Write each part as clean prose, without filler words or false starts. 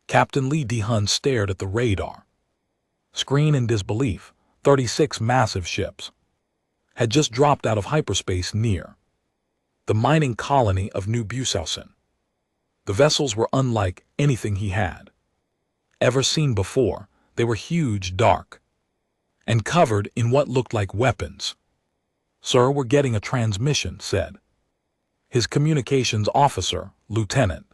Captain Lee DeHun stared at the radar screen in disbelief. 36 massive ships had just dropped out of hyperspace near the mining colony of New Busausen. The vessels were unlike anything he had ever seen before. They were huge, dark, and covered in what looked like weapons. "Sir, we're getting a transmission," said his communications officer, Lieutenant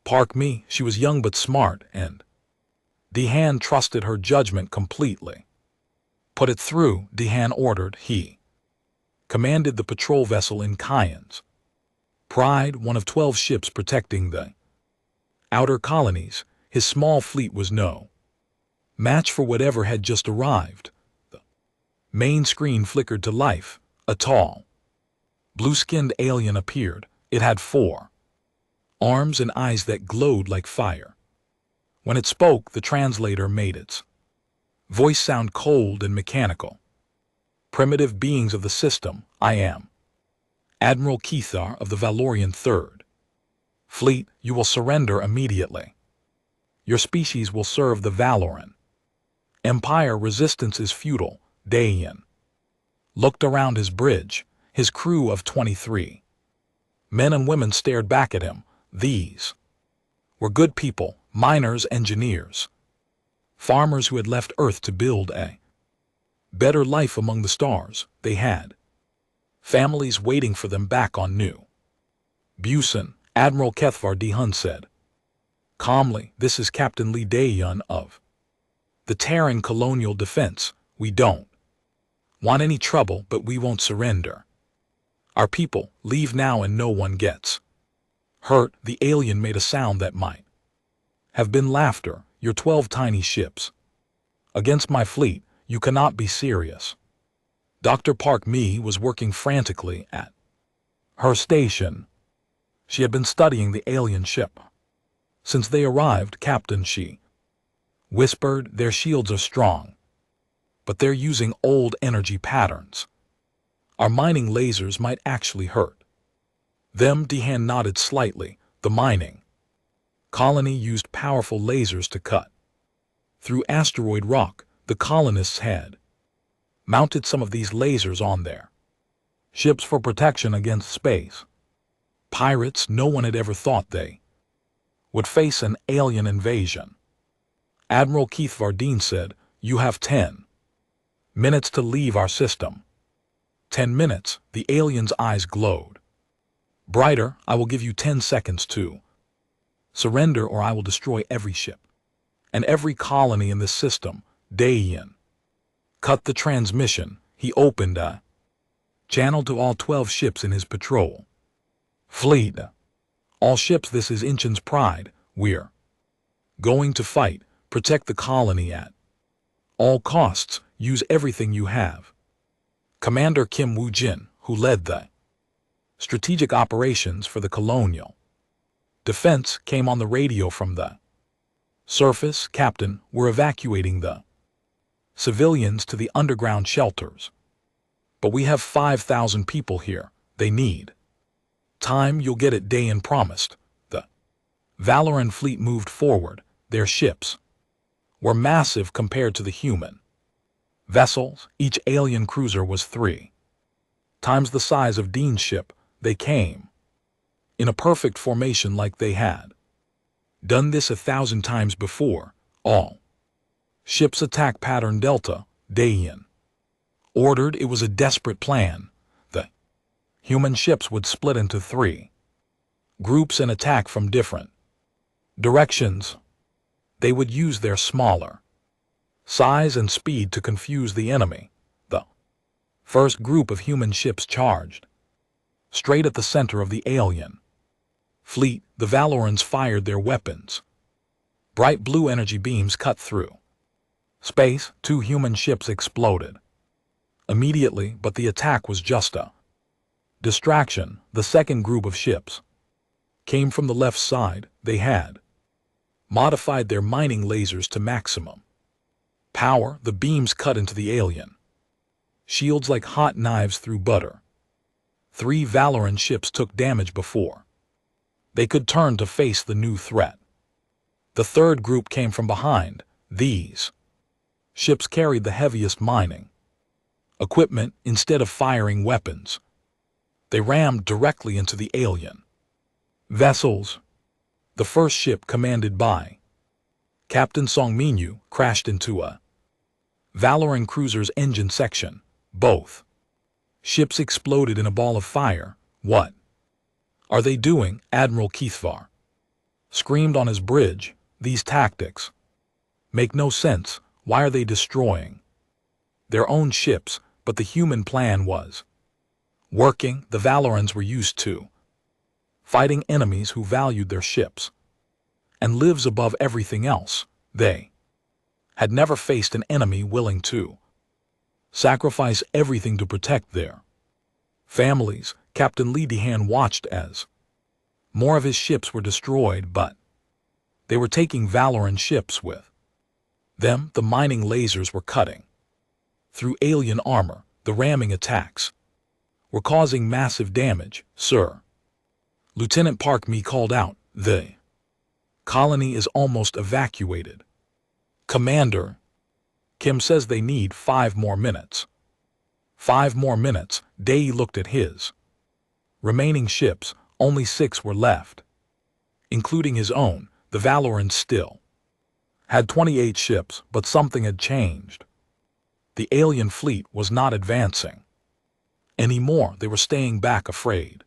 Park Me. She was young but smart, and DeHan trusted her judgment completely. "Put it through," DeHan ordered. He commanded the patrol vessel in Cayenne's Pride, one of 12 ships protecting the outer colonies. His small fleet was no match for whatever had just arrived. The main screen flickered to life. A tall, blue-skinned alien appeared. It had 4 arms and eyes that glowed like fire. When it spoke, the translator made its voice sound cold and mechanical. "Primitive beings of the system, I am Admiral Kethar of the Valorian 3rd Fleet. You will surrender immediately. Your species will serve the Valoran Empire. Resistance is futile." Dayan looked around his bridge. His crew of 23 men and women stared back at him. These were good people, miners, engineers, farmers who had left Earth to build a better life among the stars. They had families waiting for them back on New Busan. Admiral Kethvar DeHun said calmly, "This is Captain Lee Dayan of the Terran Colonial Defense. We don't want any trouble, but we won't surrender. Our people leave now and no one gets hurt." The alien made a sound that might have been laughter. "Your 12 tiny ships against my fleet? You cannot be serious." Dr. Park Me was working frantically at her station. She had been studying the alien ship since they arrived. "Captain," she whispered, "their shields are strong, but they're using old energy patterns. Our mining lasers might actually hurt them." DeHan nodded slightly. The mining colony used powerful lasers to cut through asteroid rock. The colonists had mounted some of these lasers on their ships for protection against space pirates. No one had ever thought they would face an alien invasion. Admiral Keith Vardeen said, "You have 10 minutes to leave our system." 10 minutes? The alien's eyes glowed brighter. "I will give you 10 seconds to surrender, or I will destroy every ship and every colony in this system." Dayan cut the transmission. He opened a channel to all 12 ships in his patrol fleet. "All ships, this is Inchin's Pride. We're going to fight. Protect the colony at all costs. Use everything you have." Commander Kim Woo-jin, who led the strategic operations for the colonial defense, came on the radio from the surface. "Captain, we're evacuating the civilians to the underground shelters, but we have 5,000 people here. They need time." "You'll get it," Dayan promised. The Valoran fleet moved forward. Their ships were massive compared to the human vessels. Each alien cruiser was 3 times the size of Dean's ship. They came in a perfect formation, like they had done this 1,000 times before. "All ships attack pattern Delta," Dayan ordered. It was a desperate plan. The human ships would split into 3 groups and attack from different directions. They would use their smaller size and speed to confuse the enemy. The first group of human ships charged straight at the center of the alien fleet. The Valorans fired their weapons. Bright blue energy beams cut through space. 2 human ships exploded immediately, but the attack was just a distraction. The second group of ships came from the left side. They had modified their mining lasers to maximum power. The beams cut into the alien shields like hot knives through butter. 3 Valoran ships took damage before they could turn to face the new threat. The third group came from behind. These ships carried the heaviest mining equipment instead of firing weapons. They rammed directly into the alien vessels. The first ship, commanded by Captain Song Minyu, crashed into a Valoran cruiser's engine section. Both ships exploded in a ball of fire. "What are they doing?" Admiral Keithvar screamed on his bridge. "These tactics make no sense. Why are they destroying their own ships?" But the human plan was working. The Valorans were used to fighting enemies who valued their ships and lives above everything else. They had never faced an enemy willing to sacrifice everything to protect their families. Captain Lee Dehan watched as more of his ships were destroyed, but they were taking Valoran ships with them. The mining lasers were cutting through alien armor. The ramming attacks were causing massive damage. "Sir," Lieutenant Park Mi called out, "the colony is almost evacuated." "Commander, Kim says they need 5 more minutes." 5 more minutes? Day looked at his remaining ships. Only 6 were left, including his own. The Valorans still had 28 ships, but something had changed. The alien fleet was not advancing anymore. They were staying back, afraid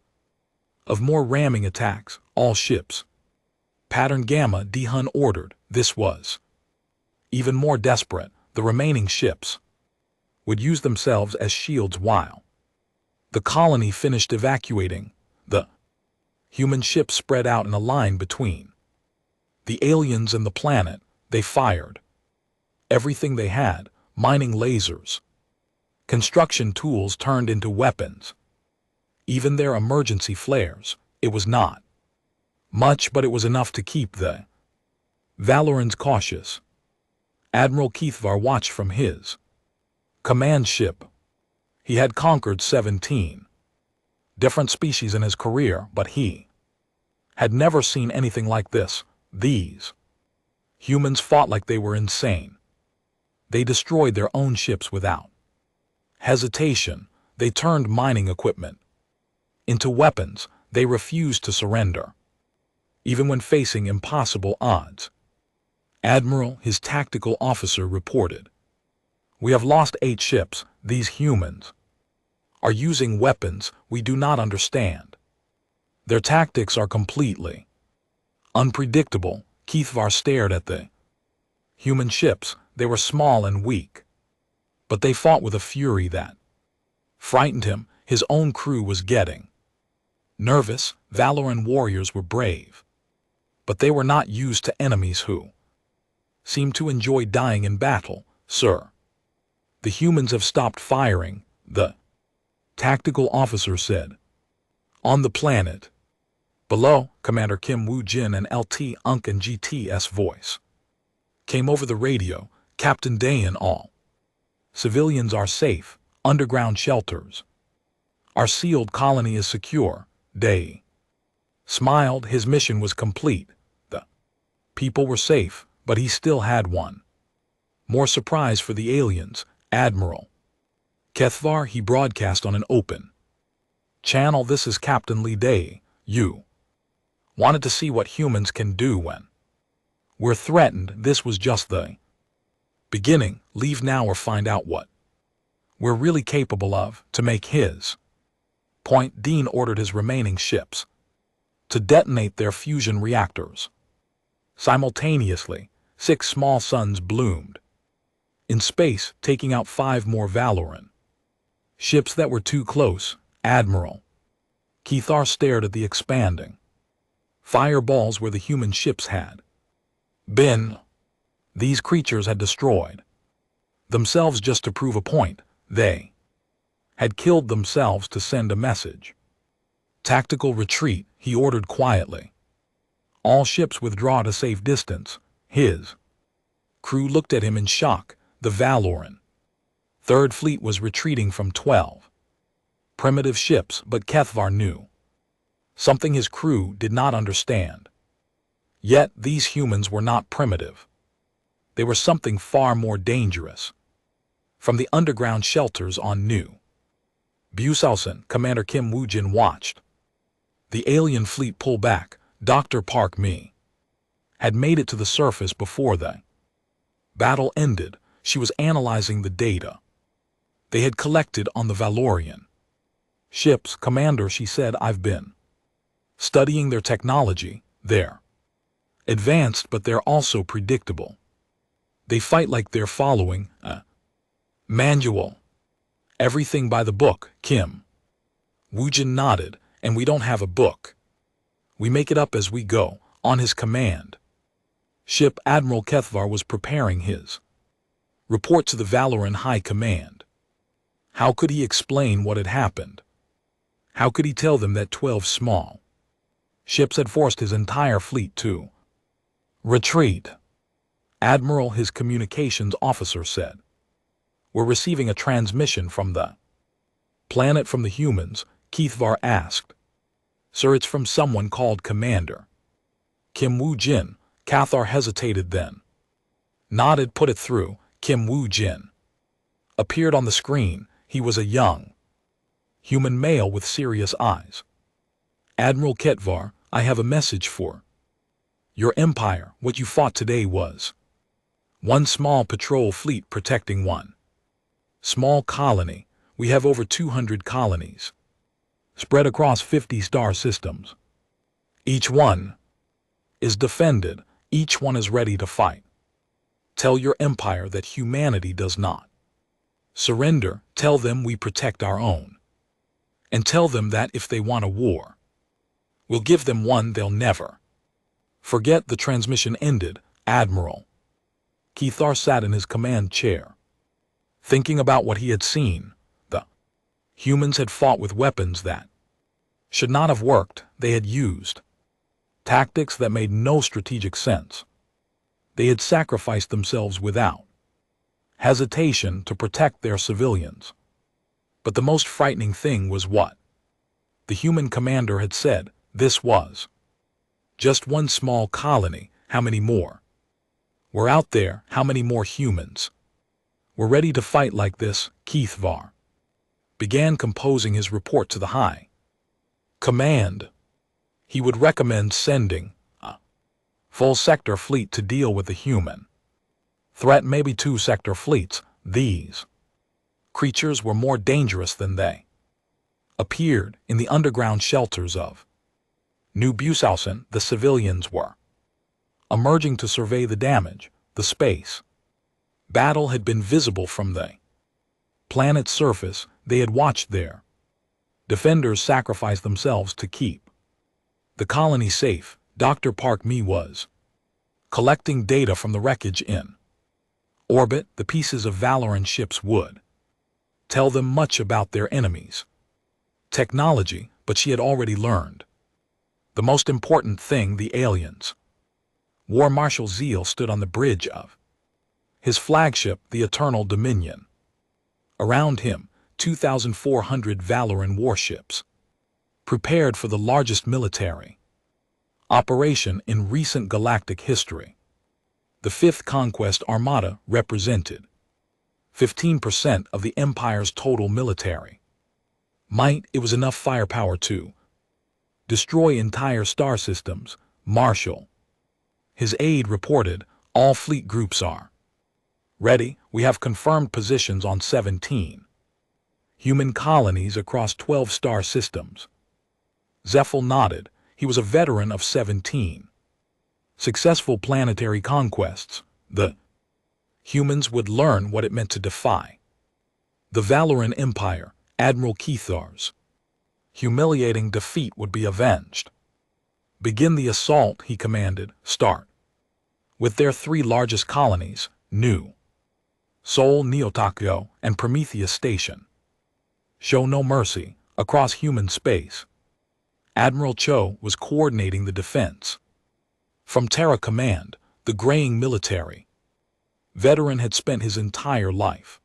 of more ramming attacks. "All ships pattern Gamma," Dehun ordered. This was even more desperate. The remaining ships would use themselves as shields while the colony finished evacuating. The human ships spread out in a line between the aliens and the planet. They fired everything they had. Mining lasers, construction tools turned into weapons, even their emergency flares. It was not much, but it was enough to keep the Valorans cautious. Admiral Keithvar watched from his command ship. He had conquered 17 different species in his career, but he had never seen anything like this. These humans fought like they were insane. They destroyed their own ships without hesitation. They turned mining equipment into weapons. They refused to surrender, even when facing impossible odds. "Admiral," his tactical officer reported, "we have lost 8 ships. These humans are using weapons we do not understand. Their tactics are completely unpredictable." Keithvar stared at the human ships. They were small and weak, but they fought with a fury that frightened him. His own crew was getting nervous. Valoran warriors were brave, but they were not used to enemies who seemed to enjoy dying in battle. "Sir, the humans have stopped firing," the tactical officer said. "On the planet below." Commander Kim Woo-jin and LT Unk and GT's voice came over the radio. "Captain Dayan, all civilians are safe. Underground shelters are sealed. Colony is secure." Day smiled. His mission was complete. The people were safe, but he still had one more surprise for the aliens. "Admiral Keithvar," he broadcast on an open channel, "this is Captain Lee Day. You wanted to see what humans can do when we're threatened. This was just the beginning. Leave now or find out what we're really capable of." To make his point, Dean ordered his remaining ships to detonate their fusion reactors. Simultaneously, 6 small suns bloomed in space, taking out 5 more Valoran ships that were too close. Admiral Keithvar stared at the expanding fireballs where the human ships had been. These creatures had destroyed themselves just to prove a point. They had killed themselves to send a message. "Tactical retreat," he ordered quietly. "All ships withdraw to safe distance." His crew looked at him in shock. The Valoran Third Fleet was retreating from 12 primitive ships, but Keithvar knew something his crew did not understand. Yet these humans were not primitive. They were something far more dangerous. From the underground shelters on New Busausen, Commander Kim Woo-jin watched the alien fleet pull back. Dr. Park Mi had made it to the surface before the battle ended. She was analyzing the data they had collected on the Valorian ships. Commander, she said, I've been studying their technology. They're advanced, but they're also predictable. They fight like they're following a manual. Everything by the book. Kim Woo-jin nodded. And we don't have a book. We make it up as we go. On his command ship, Admiral Kethvar was preparing his report to the Valoran High Command. How could he explain what had happened? How could he tell them that 12 small ships had forced his entire fleet to retreat? Admiral, his communications officer said, we're receiving a transmission from the planet. From the humans? Kethvar asked. Sir, it's from someone called Commander Kim Woo-jin. Cathar hesitated, then nodded. Put it through. Kim Woo-jin appeared on the screen. He was a young human male with serious eyes. Admiral Kethvar, I have a message for your empire. What you fought today was one small patrol fleet protecting one small colony. We have over 200 colonies spread across 50 star systems. Each one is defended. Each one is ready to fight. Tell your empire that humanity does not surrender. Tell them we protect our own. And tell them that if they want a war, we'll give them one they'll never forget. The transmission ended. Admiral Kethvar sat in his command chair, thinking about what he had seen. The humans had fought with weapons that should not have worked. They had used tactics that made no strategic sense. They had sacrificed themselves without hesitation to protect their civilians. But the most frightening thing was what the human commander had said. This was just one small colony. How many more were out there? How many more humans were ready to fight like this? Kethvar began composing his report to the High Command. He would recommend sending a full sector fleet to deal with the human threat, maybe 2 sector fleets. These creatures were more dangerous than they appeared. In the underground shelters of New Busausen, the civilians were emerging to survey the damage. The space battle had been visible from the planet's surface. They had watched their defenders sacrifice themselves to keep the colony safe. Dr. Park Mi was collecting data from the wreckage in orbit. The pieces of Valoran ships would tell them much about their enemies' technology, but she had already learned the most important thing. The aliens. War Marshal Zeal stood on the bridge of his flagship, the Eternal Dominion. Around him, 2,400 Valoran warships, prepared for the largest military operation in recent galactic history. The 5th Conquest Armada represented 15% of the Empire's total military might. It was enough firepower to destroy entire star systems. Marshal, his aide, reported, all fleet groups are ready. We have confirmed positions on 17 human colonies across 12 star systems. Zephyl nodded. He was a veteran of 17 successful planetary conquests. The humans would learn what it meant to defy the Valoran Empire. Admiral Kethar's humiliating defeat would be avenged. Begin the assault, he commanded. Start with their 3 largest colonies, New Sol, Neotakyo, and Prometheus Station. Show no mercy across human space. Admiral Cho was coordinating the defense. From Terra Command, the graying military veteran had spent his entire life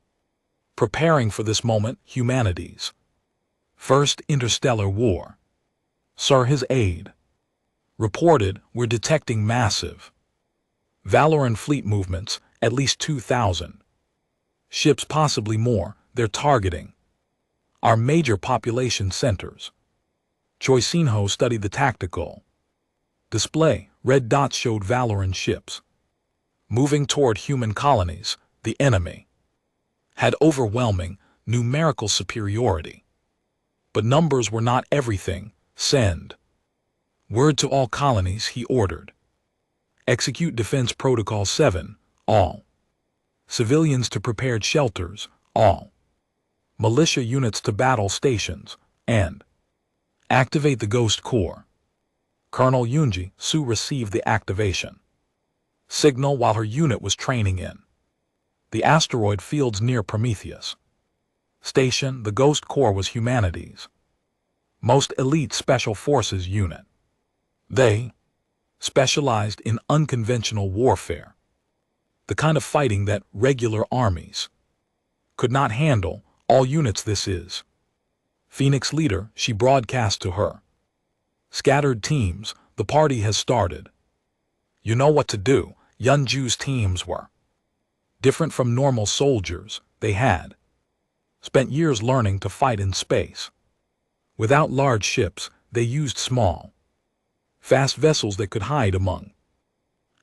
preparing for this moment. Humanity's first interstellar war. Sir, his aide Reported, we're detecting massive Valoran fleet movements, at least 2,000. Ships possibly more, they're targeting our major population centers. Choisinho studied the tactical display. Red dots showed Valoran ships moving toward human colonies. The enemy had overwhelming numerical superiority. But numbers were not everything. Send word to all colonies, he ordered. Execute Defense Protocol 7, all. Civilians to prepared shelters, all. Militia units to battle stations, and activate the Ghost Corps. Colonel Yunji Su received the activation signal while her unit was training in the asteroid fields near Prometheus Station. The Ghost Corps was humanity's most elite special forces unit. They specialized in unconventional warfare, the kind of fighting that regular armies could not handle. All units, this is Phoenix leader, she broadcast to her scattered teams, the party has started. You know what to do. Yunju's teams were different from normal soldiers. They had spent years learning to fight in space. Without large ships, they used small, fast vessels that could hide among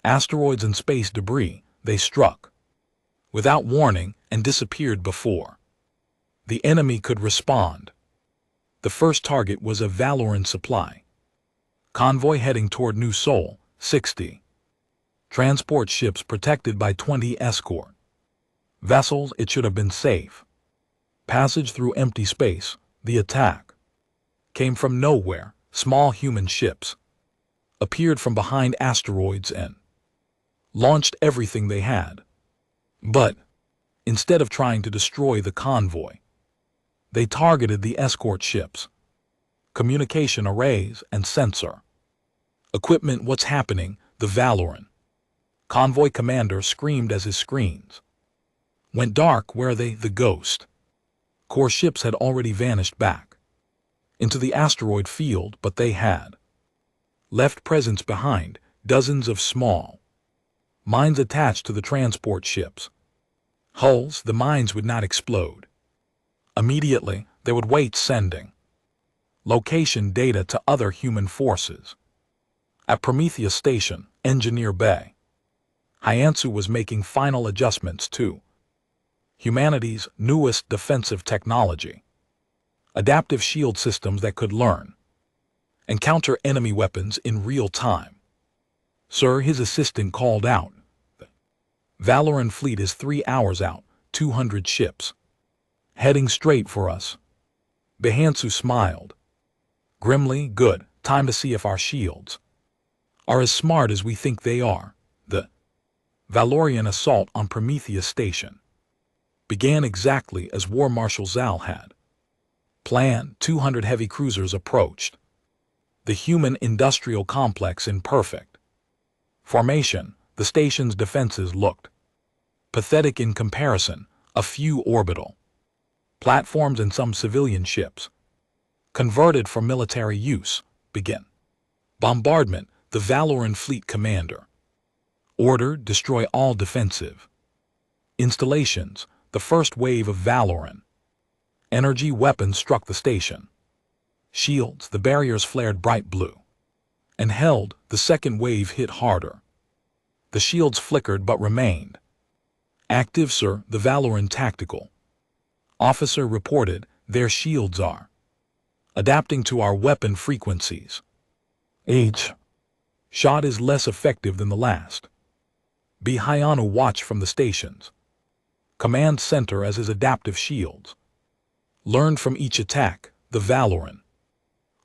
asteroids and space debris. They struck without warning and disappeared before the enemy could respond. The first target was a Valoran supply convoy heading toward New Sol. 60 transport ships protected by 20 escort vessels. It should have been safe passage through empty space. The attack came from nowhere. Small human ships appeared from behind asteroids and launched everything they had. But instead of trying to destroy the convoy, they targeted the escort ships, communication arrays, and sensor equipment. What's happening? The Valoran convoy commander screamed as his screens went dark. Where are they? The Ghost Corps ships had already vanished back into the asteroid field, but they had left presence behind. Dozens of small mines attached to the transport ships hulls. The mines would not explode immediately. They would wait, sending location data to other human forces. At Prometheus Station, Engineer Bay Hyansu was making final adjustments to humanity's newest defensive technology, adaptive shield systems that could learn and counter enemy weapons in real time. Sir, his assistant called out. The Valoran fleet is 3 hours out, 200 ships heading straight for us. Hyansu smiled grimly. Good. Time to see if our shields are as smart as we think they are. The Valorian assault on Prometheus Station began exactly as War Marshal Zal had planned. 200 heavy cruisers approached the human industrial complex in perfect formation. The station's defenses looked pathetic in comparison. A few orbital platforms and some civilian ships converted for military use. Begin bombardment. The Valoran fleet commander ordered, destroy all defensive installations. The first wave of Valoran energy weapons struck the station shields. The barriers flared bright blue and held. The second wave hit harder. The shields flickered but remained active. Sir, the Valoran tactical officer reported, their shields are adapting to our weapon frequencies. Each shot is less effective than the last. Hyanu watched from the station's command center as his adaptive shields learned from each attack. The Valoran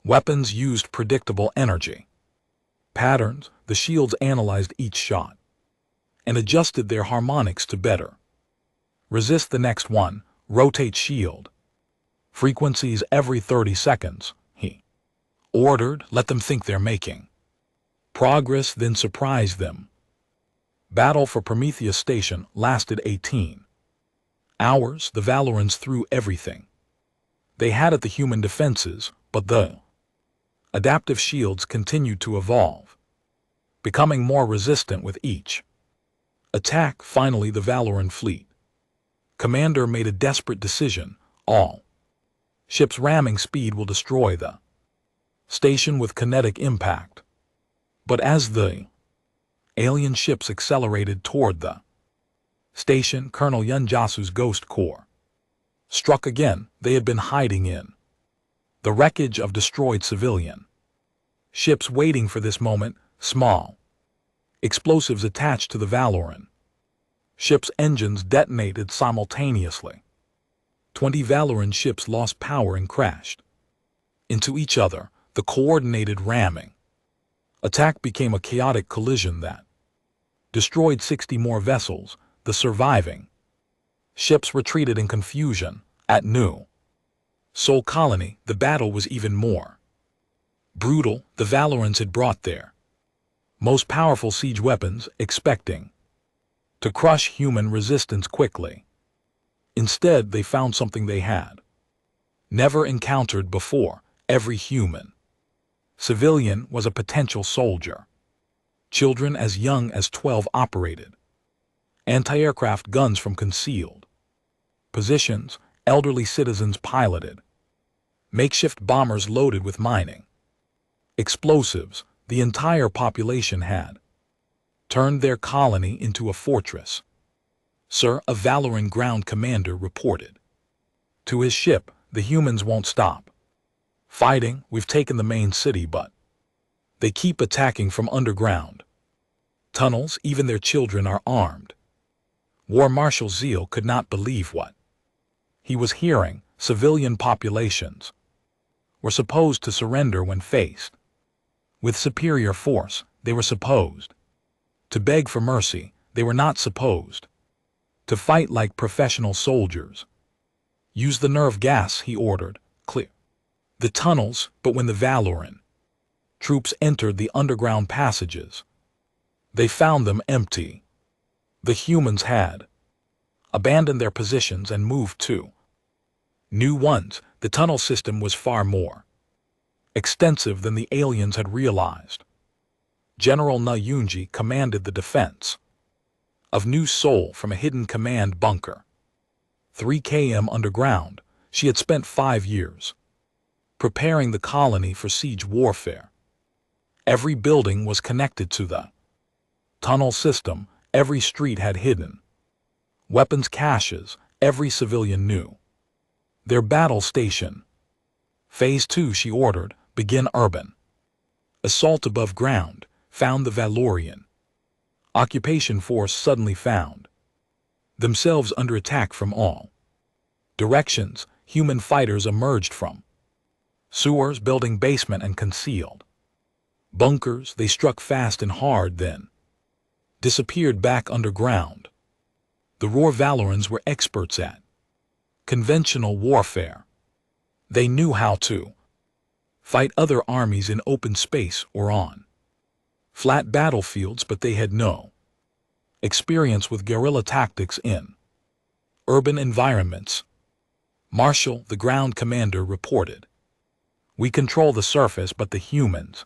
weapons used predictable energy patterns. The shields analyzed each shot and adjusted their harmonics to better resist the next one. Rotate shield frequencies every 30 seconds, he ordered. Let them think they're making progress, then surprise them. Battle for Prometheus Station lasted 18 hours. The Valorans threw everything they had at the human defenses, but the Adaptive shields continued to evolve, becoming more resistant with each attack. Finally, the Valoran fleet commander made a desperate decision. All ships' ramming speed will destroy the station with kinetic impact. But as the alien ships accelerated toward the station, Colonel Yunjasu's Ghost Corps struck again. They had been hiding in the wreckage of destroyed civilian ships, waiting for this moment. Small explosives attached to the Valoran ships' engines detonated simultaneously. 20 Valoran ships lost power and crashed into each other. The coordinated ramming attack became a chaotic collision that destroyed 60 more vessels. The surviving ships retreated in confusion. At New Sol Colony, the battle was even more brutal. The Valorans had brought their most powerful siege weapons, expecting to crush human resistance quickly. Instead, they found something they had never encountered before. Every human civilian was a potential soldier. Children as young as 12 operated anti-aircraft guns from concealed positions. Elderly citizens piloted makeshift bombers loaded with mining explosives. The entire population had turned their colony into a fortress. Sir, a Valoran ground commander reported to his ship, the humans won't stop fighting. We've taken the main city, but they keep attacking from underground tunnels. Even their children are armed. War Marshal Zeal could not believe what he was hearing. Civilian populations were supposed to surrender when faced with superior force. They were supposed to beg for mercy. They were not supposed to fight like professional soldiers. Use the nerve gas, he ordered. Clear the tunnels. But when the Valoran troops entered the underground passages, they found them empty. The humans had abandoned their positions and moved to new ones. The tunnel system was far more extensive than the aliens had realized. General Na Yunji commanded the defense of New Seoul from a hidden command bunker 3 km underground. She had spent 5 years preparing the colony for siege warfare. Every building was connected to the tunnel system. Every street had hidden weapons caches. Every civilian knew their battle station. Phase 2, she ordered. Begin urban assault above ground. Found the Valorian occupation force suddenly found themselves under attack from all directions. Human fighters emerged from sewers, building basement and concealed bunkers. They struck fast and hard, then disappeared back underground. The Roar Valorans were experts at conventional warfare. They knew how to fight other armies in open space or on flat battlefields, but they had no experience with guerrilla tactics in urban environments. Marshal, the ground commander, reported, "We control the surface, but the humans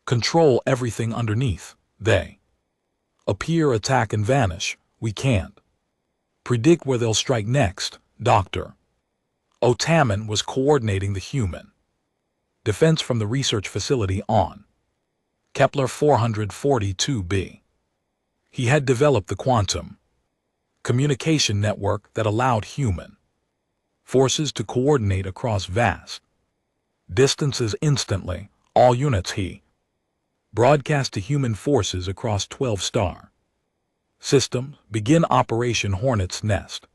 control everything underneath. They appear, attack, and vanish. We can't predict where they'll strike next." Dr. Otaman was coordinating the human defense from the research facility on Kepler 442b. He had developed the quantum communication network that allowed human forces to coordinate across vast distances instantly. All units, he broadcast to human forces across 12-star systems. Begin Operation Hornet's Nest.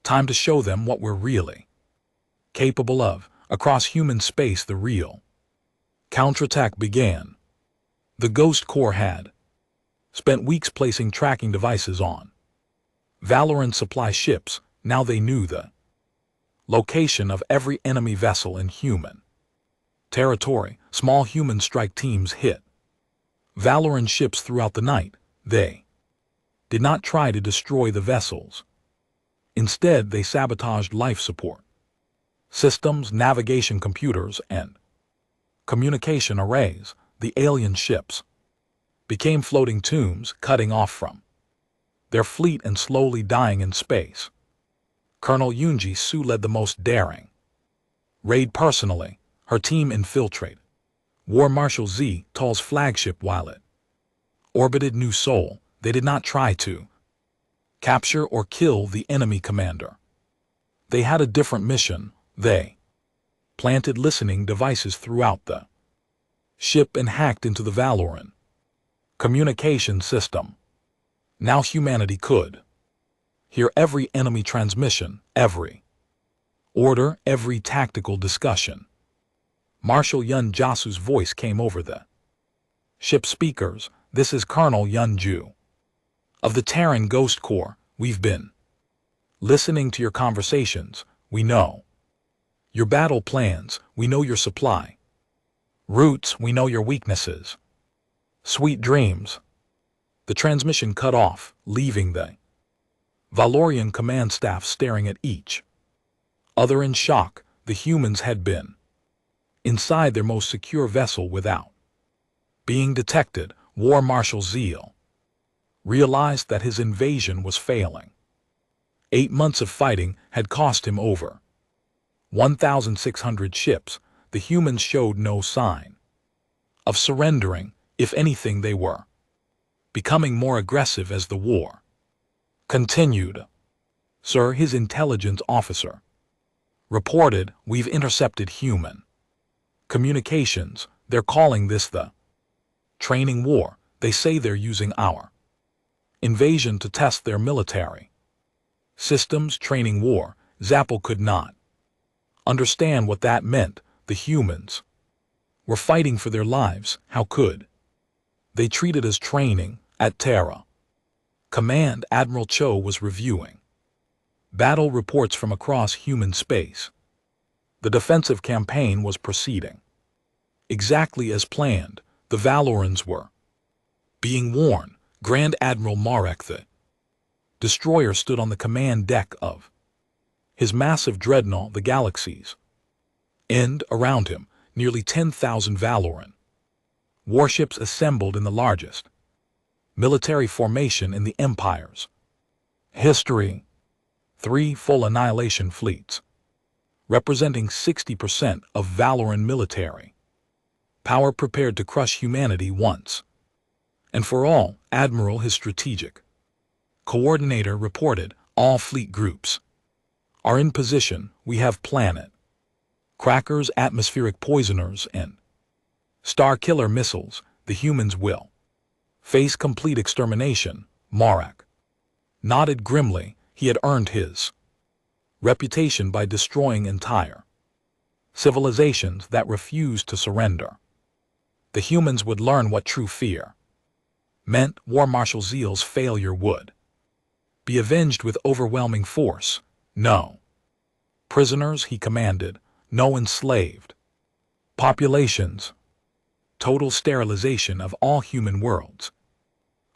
Time to show them what we're really capable of. Across human space, the real counterattack began. The Ghost Corps had spent weeks placing tracking devices on Valoran supply ships. Now they knew the location of every enemy vessel in human territory. Small human strike teams hit Valoran ships throughout the night. They did not try to destroy the vessels. Instead, they sabotaged life support systems, navigation computers, and Communication arrays, the alien ships, became floating tombs cutting off from their fleet and slowly dying in space. Colonel Yunji Su led the most daring raid personally. Her team infiltrated War Marshal Z Tall's flagship while it orbited New Seoul. They did not try to capture or kill the enemy commander. They had a different mission. They planted listening devices throughout the ship and hacked into the Valoran communication system. Now humanity could hear every enemy transmission, every order, every tactical discussion. Marshal Yun Jasu's voice came over the ship speakers. This is Colonel Yun Ju of the Terran Ghost Corps. We've been listening to your conversations. We know your battle plans. We know your supply routes. We know your weaknesses. Sweet dreams. The transmission cut off, leaving the Valorian command staff staring at each other in shock. The humans had been inside their most secure vessel without being detected. War Marshal Zeal realized that his invasion was failing. 8 months of fighting had cost him over 1,600 ships. The humans showed no sign of surrendering. If anything, they were becoming more aggressive as the war continued. Sir, his intelligence officer reported, we've intercepted human communications. They're calling this the training war. They say they're using our invasion to test their military systems. Training war. Zappel could not understand what that meant. The humans were fighting for their lives. How could they treat it as training? At Terra Command, Admiral Cho was reviewing battle reports from across human space. The defensive campaign was proceeding exactly as planned. The Valorans were being warned. Grand Admiral Marek, the destroyer, stood on the command deck of his massive dreadnought, the Galaxies, and around him nearly 10,000 Valoran warships assembled in the largest military formation in the Empire's history. 3 full annihilation fleets, representing 60% of Valoran military power, prepared to crush humanity once and for all. Admiral, his strategic coordinator, reported, all fleet groups are in position. We have planet crackers, atmospheric poisoners, and star killer missiles. The humans will face complete extermination. Marek nodded grimly. He had earned his reputation by destroying entire civilizations that refused to surrender. The humans would learn what true fear meant. War Marshal Zeal's failure would be avenged with overwhelming force. No prisoners, he commanded. No enslaved populations. Total sterilization of all human worlds.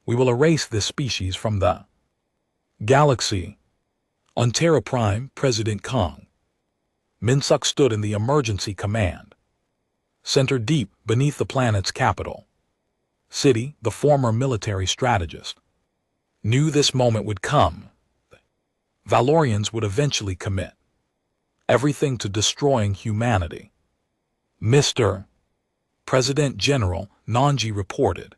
We will erase this species from the galaxy. On Terra Prime, President Kong Minsuk stood in the emergency command center deep beneath the planet's capital city. The former military strategist knew this moment would come. Valorians would eventually commit everything to destroying humanity. Mr. President General, Nanji reported,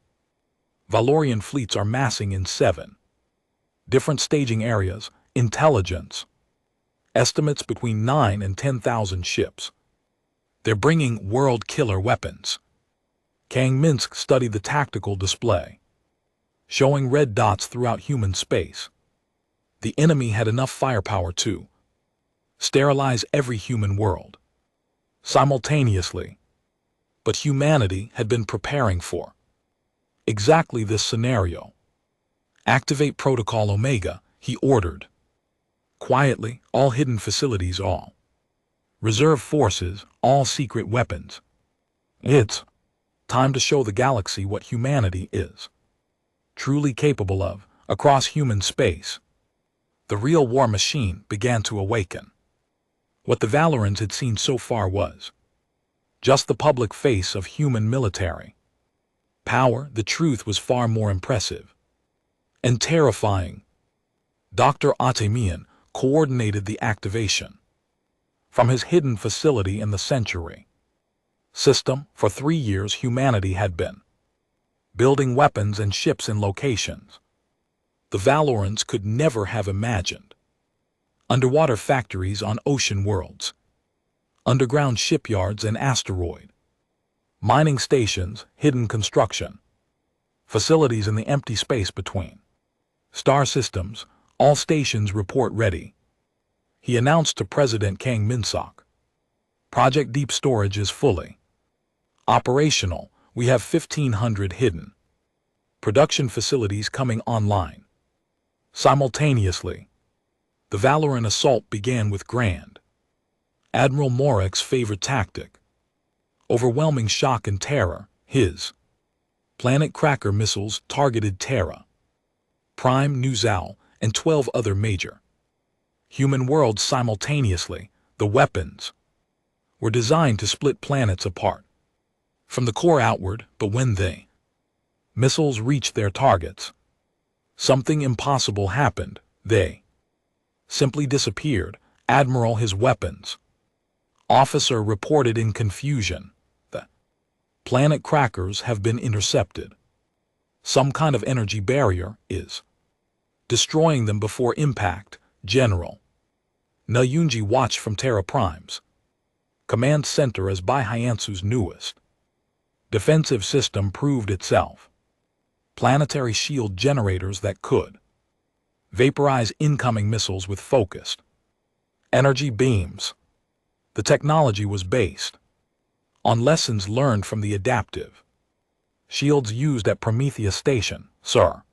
Valorian fleets are massing in 7 different staging areas. Intelligence estimates between 9 and 10,000 ships. They're bringing world killer weapons. Kang Minsk studied the tactical display, showing red dots throughout human space. The enemy had enough firepower to sterilize every human world simultaneously. But humanity had been preparing for exactly this scenario. Activate Protocol Omega, he ordered. Quietly, all hidden facilities, all reserve forces, all secret weapons. It's time to show the galaxy what humanity is truly capable of. Across human space, the real war machine began to awaken. What the Valorans had seen so far was just the public face of human military power. The truth was far more impressive and terrifying. Dr. Atemian coordinated the activation from his hidden facility in the Century system. For 3 years, humanity had been building weapons and ships in locations the Valorans could never have imagined. Underwater factories on ocean worlds, underground shipyards and asteroid mining stations, hidden construction facilities in the empty space between star systems. All stations report ready, he announced to President Kang Min-sok. Project Deep Storage is fully operational. We have 1,500 hidden production facilities coming online simultaneously. The Valoran assault began with Grand Admiral Morek's favorite tactic, overwhelming shock and terror. His planet cracker missiles targeted Terra, Prime, New Zao, and 12 other major human worlds simultaneously. The weapons were designed to split planets apart from the core outward, but when the missiles reached their targets, something impossible happened. They simply disappeared. Admiral, his weapons officer reported in confusion. The planet crackers have been intercepted. Some kind of energy barrier is destroying them before impact. General Nayunji watched from Terra Prime's command center as Bai Hyansu's newest defensive system proved itself. Planetary shield generators that could vaporize incoming missiles with focused energy beams. The technology was based on lessons learned from the adaptive shields used at Prometheus Station, sir.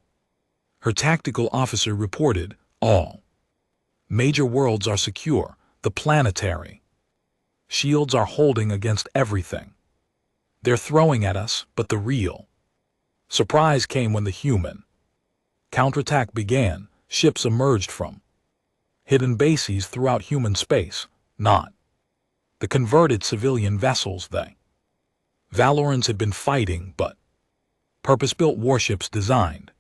Her tactical officer reported. All major worlds are secure. The planetary shields are holding against everything they're throwing at us, but the real surprise came when the human counterattack began. Ships emerged from hidden bases throughout human space, not the converted civilian vessels the Valorans had been fighting, but purpose-built warships designed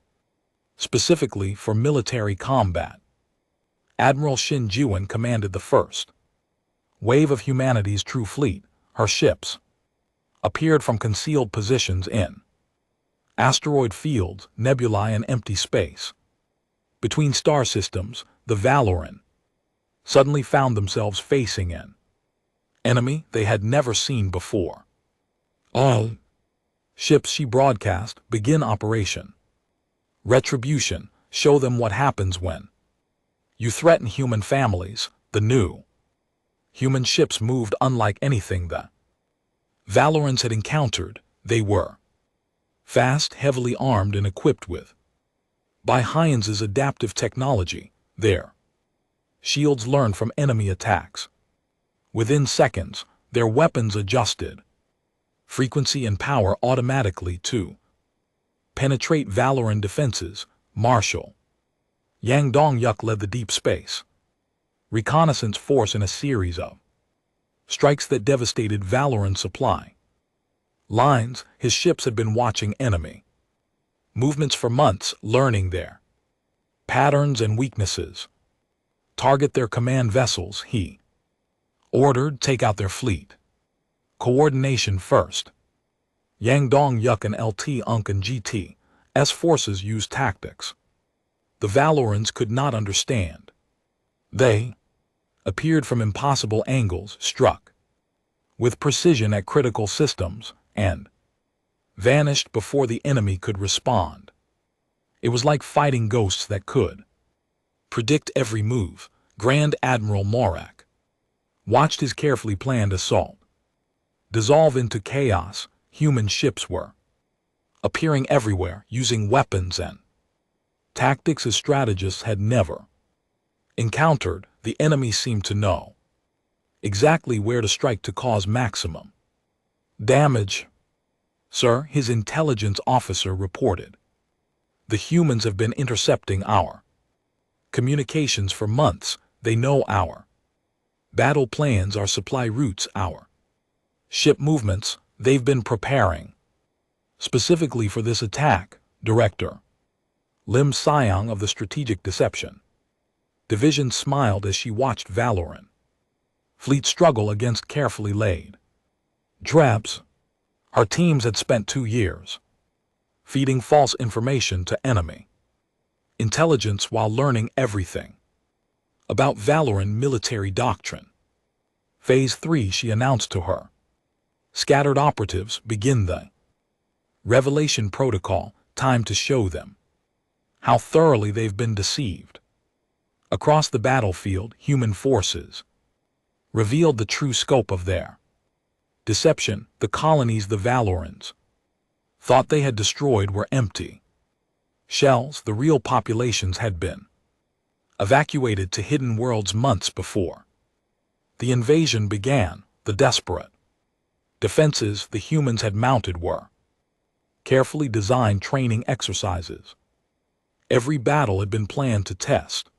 specifically for military combat. Admiral Shin Juan commanded the first wave of humanity's true fleet. Her ships appeared from concealed positions in asteroid fields, nebulae, and empty space between star systems. The Valoran suddenly found themselves facing an enemy they had never seen before. All ships, she broadcast, begin operation. Retribution, show them what happens when you threaten human families. The new human ships moved unlike anything the Valorans had encountered. They were fast, heavily armed, and equipped with Bai Hyan's adaptive technology. Their shields learned from enemy attacks. Within seconds, their weapons adjusted frequency and power automatically to penetrate Valoran defenses. Marshal Yang Dong-yuk led the deep space reconnaissance force in a series of strikes that devastated Valoran supply lines. His ships had been watching enemy movements for months, learning their patterns and weaknesses. Target their command vessels, he ordered. Take out their fleet. Coordination first. Yang Dong-yuk and LT Unk and GT's forces used tactics the Valorans could not understand. They appeared from impossible angles, struck with precision at critical systems, and vanished before the enemy could respond. It was like fighting ghosts that could predict every move. Grand Admiral Morek watched his carefully planned assault dissolve into chaos. Human ships were appearing everywhere, using weapons and tactics as strategists had never encountered. The enemy seemed to know exactly where to strike to cause maximum damage. Sir, his intelligence officer reported. The humans have been intercepting our communications for months. They know our battle plans, our supply routes, our Ship movements, they've been preparing. Specifically for this attack, Director Lim Siong of the Strategic Deception Division smiled as she watched Valoran fleet struggle against carefully laid traps. Our teams had spent 2 years feeding false information to enemy intelligence while learning everything about Valoran military doctrine. Phase 3, she announced to her. Scattered operatives begin the revelation protocol, time to show them how thoroughly they've been deceived. Across the battlefield, human forces revealed the true scope of their deception. The colonies the Valorans thought they had destroyed were empty shells. The real populations had been evacuated to hidden worlds months before the invasion began. The desperate defenses the humans had mounted were carefully designed training exercises. Every battle had been planned to test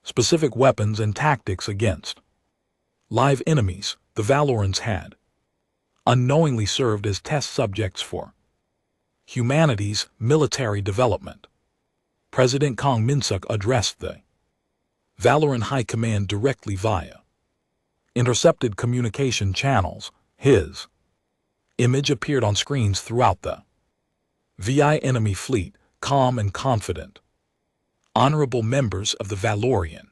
specific weapons and tactics against live enemies. The Valorans had unknowingly served as test subjects for humanity's military development. President Kong Minsuk addressed the Valoran High Command directly via intercepted communication channels. His image appeared on screens throughout the VI enemy fleet, calm and confident. Honorable members of the Valorian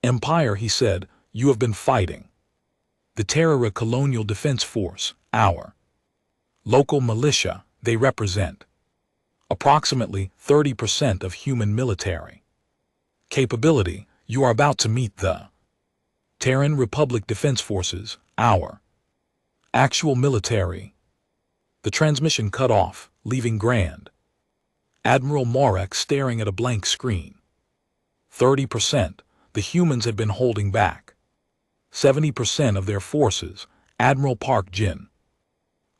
Empire, he said, you have been fighting the Terror Colonial Defense Force, our local militia. They represent approximately 30% of human military capability. You are about to meet the Terran Republic Defense Forces, our actual military. The transmission cut off, leaving Grand Admiral Morek staring at a blank screen. 30%, the humans had been holding back 70% of their forces. Admiral Park Jin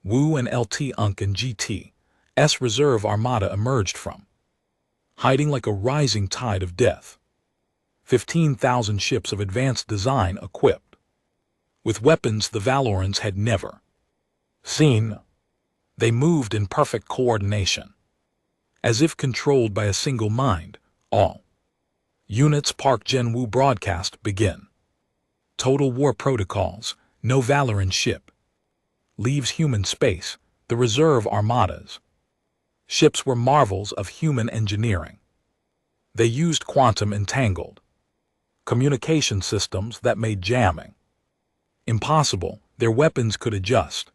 Wu and LT Unk and GT's reserve armada emerged from hiding like a rising tide of death. 15,000 ships of advanced design equipped with weapons the Valorans had never seen. They moved in perfect coordination, as if controlled by a single mind. All units. Park Gen-woo broadcast begin. Total war protocols. No Valoran ship leaves human space. The reserve armadas ships were marvels of human engineering. They used quantum entangled communication systems that made jamming impossible. Their weapons could adjust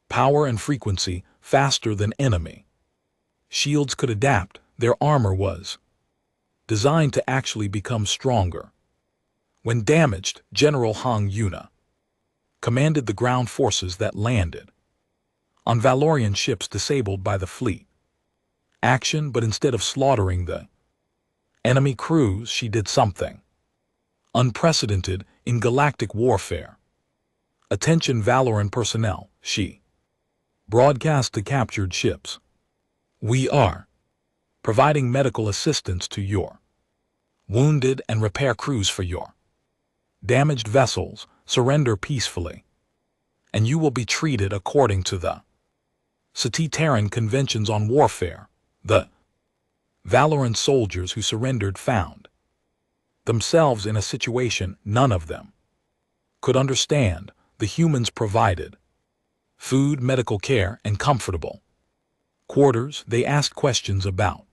power and frequency faster than enemy shields could adapt. Their armor was designed to actually become stronger when damaged. General Hong Yuna commanded the ground forces that landed on Valorian ships disabled by the fleet action, but instead of slaughtering the enemy crews, she did something unprecedented in galactic warfare. Attention Valoran personnel, she broadcast to captured ships. We are providing medical assistance to your wounded and repair crews for your damaged vessels. Surrender peacefully, and you will be treated according to the Terran Conventions on Warfare. The Valoran soldiers who surrendered found themselves in a situation none of them could understand. The humans provided food, medical care, and comfortable quarters. They asked questions about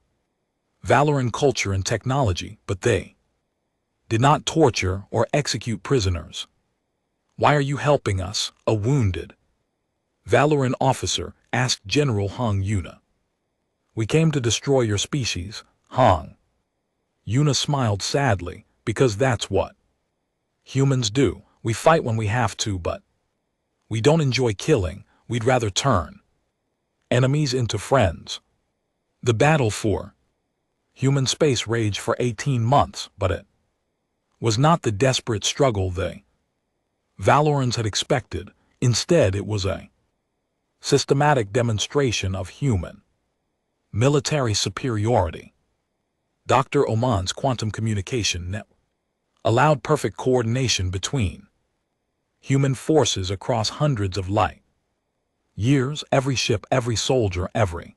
Valoran culture and technology, but they did not torture or execute prisoners. Why are you helping us? A wounded Valoran officer asked General Hong Yuna. We came to destroy your species, Hong. Yuna smiled sadly, because that's what humans do. We fight when we have to, but we don't enjoy killing. We'd rather turn enemies into friends. The battle for human space raged for 18 months, but it was not the desperate struggle they Valorans had expected. Instead, it was a systematic demonstration of human military superiority. Dr. Oman's quantum communication network allowed perfect coordination between Human forces across hundreds of light years, every ship, every soldier, every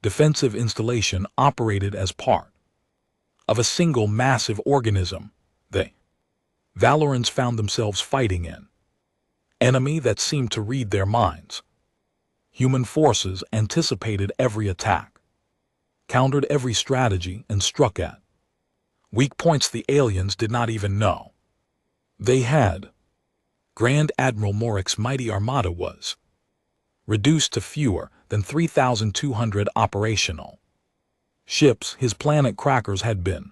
defensive installation operated as part of a single massive organism. The Valorans found themselves fighting an enemy that seemed to read their minds. Human forces anticipated every attack, countered every strategy, and struck at weak points the aliens did not even know they had. Grand Admiral Morik's mighty armada was reduced to fewer than 3,200 operational ships. His planet crackers had been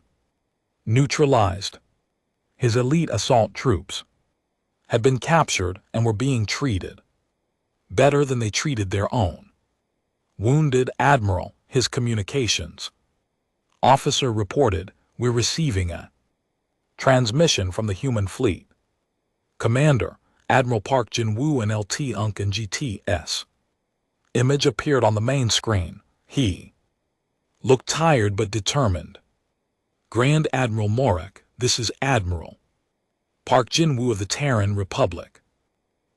neutralized. His elite assault troops had been captured and were being treated better than they treated their own wounded admiral. His communications officer reported, "We're receiving a transmission from the human fleet. Commander, Admiral Park Jin-woo and LT Unk and GTS." Image appeared on the main screen. He looked tired but determined. "Grand Admiral Morik, this is Admiral Park Jin-woo of the Terran Republic.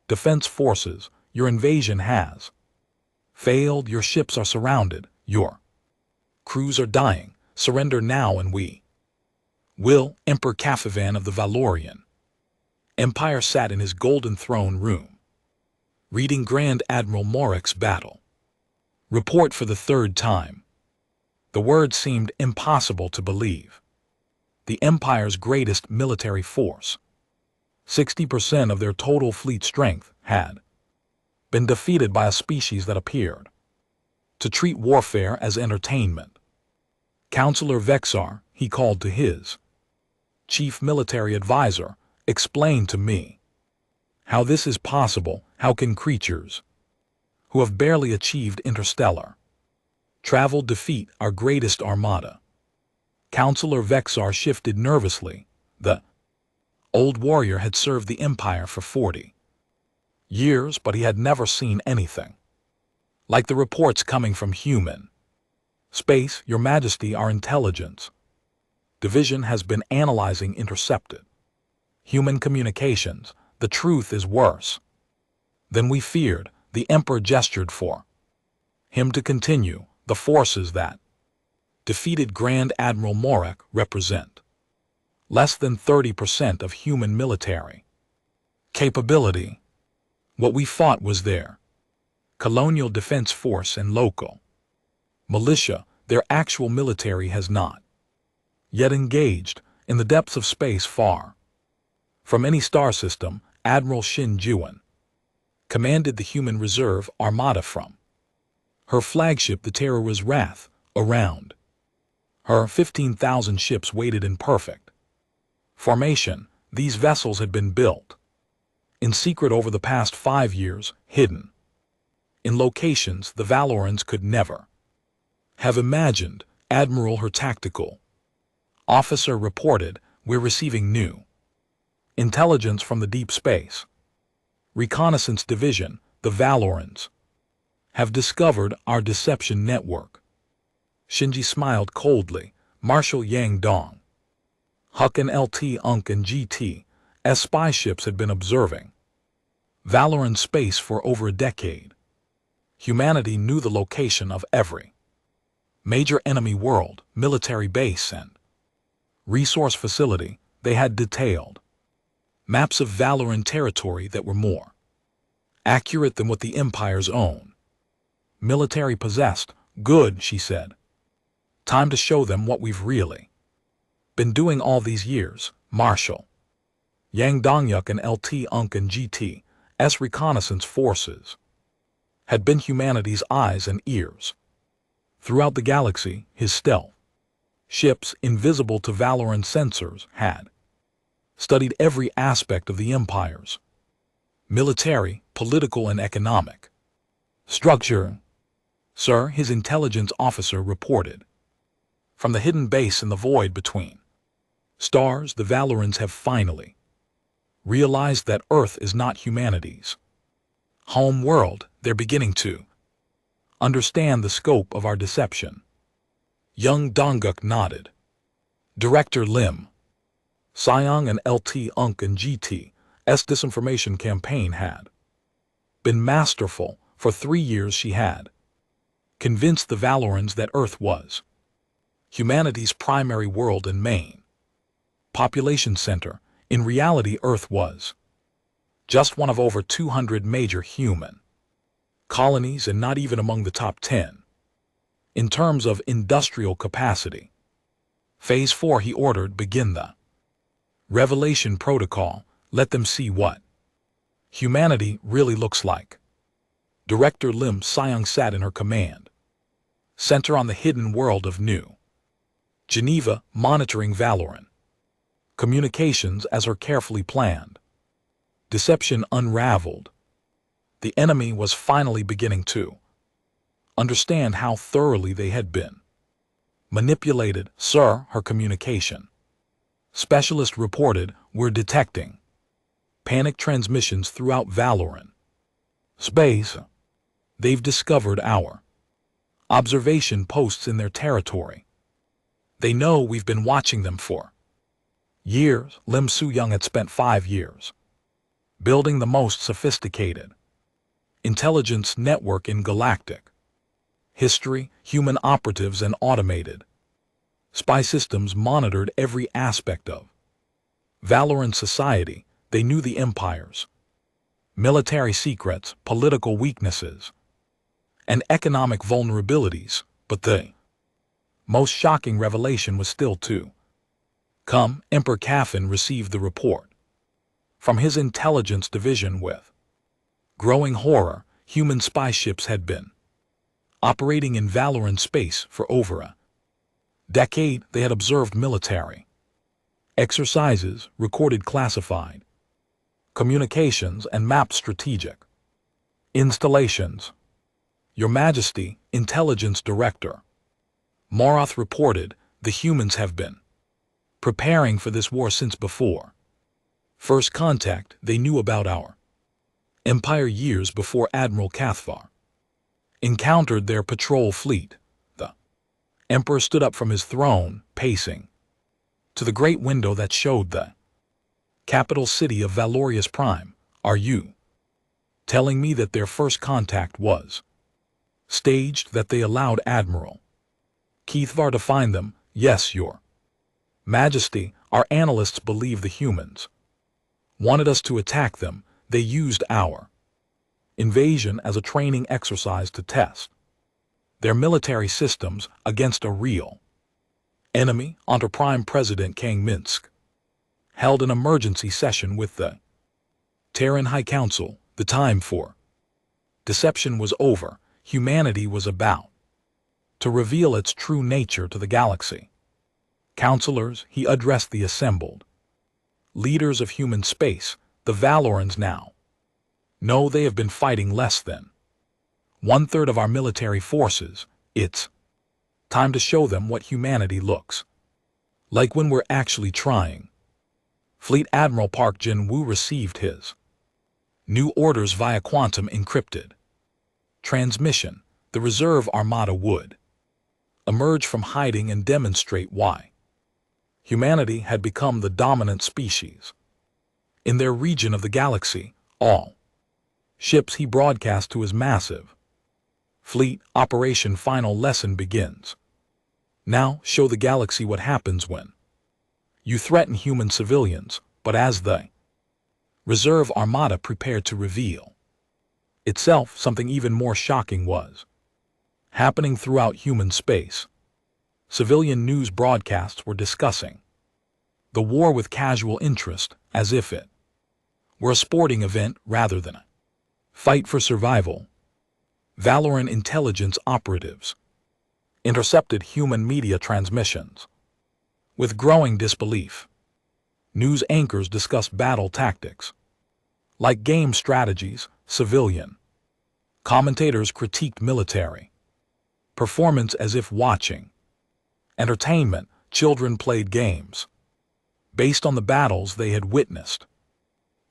Defense Forces, your invasion has failed. Your ships are surrounded. Your crews are dying. Surrender now and we will." Emperor Kafavan of the Valorian Empire sat in his golden throne room, reading Grand Admiral Morik's battle report for the third time. The words seemed impossible to believe. The Empire's greatest military force, 60% of their total fleet strength, had been defeated by a species that appeared to treat warfare as entertainment. Counselor Vexar, he called to his chief military advisor, "Explain to me how this is possible. How can creatures who have barely achieved interstellar travel defeat our greatest armada?" Counselor Vexar shifted nervously. The old warrior had served the Empire for 40 years, but he had never seen anything like the reports coming from human space. "Your Majesty, our intelligence division has been analyzing intercepted human communications. The truth is worse than we feared." The Emperor gestured for him to continue. "The forces that defeated Grand Admiral Morik represent less than 30% of human military capability. What we fought was their colonial defense force and local militia. Their actual military has not yet engaged in the depths of space far from any star system." Admiral Shin Juan commanded the Human Reserve Armada from her flagship, the Terror's Wrath. Around her, 15,000 ships waited in perfect formation. These vessels had been built in secret over the past 5 years, hidden in locations the Valorans could never have imagined. Admiral, her tactical officer reported, "We're receiving new intelligence from the Deep Space Reconnaissance Division. The Valorans have discovered our deception network." Shinji smiled coldly. Marshal Yang Dong, Huck and LT Unk and GTS spy ships had been observing Valoran space for over a decade. Humanity knew the location of every major enemy world, military base, and resource facility. They had detailed maps of Valoran territory that were more accurate than what the Empire's own military possessed. "Good," she said. "Time to show them what we've really been doing all these years." Marshal Yang Dongyuk and LT Unk and GTS reconnaissance forces had been humanity's eyes and ears throughout the galaxy. His stealth ships, invisible to Valoran sensors, had studied every aspect of the Empire's military, political, and economic structure. "Sir," his intelligence officer reported, "from the hidden base in the void between stars, the Valorans have finally realized that Earth is not humanity's home world. They're beginning to understand the scope of our deception." Young Dongguk nodded. Director Lim Seong and LT Unk and GTS disinformation campaign had been masterful. For 3 years she had convinced the Valorans that Earth was humanity's primary world and main population center. In reality, Earth was just one of over 200 major human colonies and not even among the top 10 in terms of industrial capacity. Phase 4, he ordered, begin the Revelation Protocol. Let them see what humanity really looks like. Director Lim Seong sat in her command center on the hidden world of New Geneva, monitoring Valoran communications as her carefully planned deception unraveled. The enemy was finally beginning to understand how thoroughly they had been manipulated. Sir, her communication specialist reported, we're detecting panic transmissions throughout Valoran space. They've discovered our observation posts in their territory. They know we've been watching them for years. Lim Soo-young had spent 5 years building the most sophisticated intelligence network in Galactic history. Human operatives and automated spy systems monitored every aspect of Valoran society. They knew the Empire's military secrets, political weaknesses, and economic vulnerabilities, but the most shocking revelation was still to come. Emperor Caffin received the report from his intelligence division with growing horror. Human spy ships had been operating in Valoran space for over a decade. They had observed military exercises, recorded classified communications, and mapped strategic installations. Your Majesty, Intelligence Director Marath reported, the humans have been preparing for this war since before first contact. They knew about our Empire years before Admiral Cathvar encountered their patrol fleet. The Emperor stood up from his throne, pacing to the great window that showed the capital city of Valorius Prime. Are you telling me that their first contact was staged, that they allowed Admiral Cathvar to find them? Yes, Your Majesty. Our analysts believe the humans wanted us to attack them. They used our invasion as a training exercise to test their military systems against a real enemy. Under Prime President Kang Minsk held an emergency session with the Terran High Council. The time for deception was over. Humanity was about to reveal its true nature to the galaxy. Counselors, he addressed the assembled leaders of human space. The Valorans now know they have been fighting less than 1/3 of our military forces. It's time to show them what humanity looks like when we're actually trying. Fleet Admiral Park Jin-woo received his new orders via quantum encrypted transmission. The reserve armada would emerge from hiding and demonstrate why humanity had become the dominant species in their region of the galaxy. All ships, he broadcast to his massive fleet. Operation Final Lesson begins. Now show the galaxy what happens when you threaten human civilians. But as the reserve armada prepared to reveal itself, something even more shocking was happening throughout human space. Civilian news broadcasts were discussing the war with casual interest, as if it were a sporting event rather than a fight for survival. Valoran intelligence operatives intercepted human media transmissions with growing disbelief. News anchors discussed battle tactics like game strategies. Civilian commentators critiqued military performance as if watching entertainment. Children played games based on the battles they had witnessed.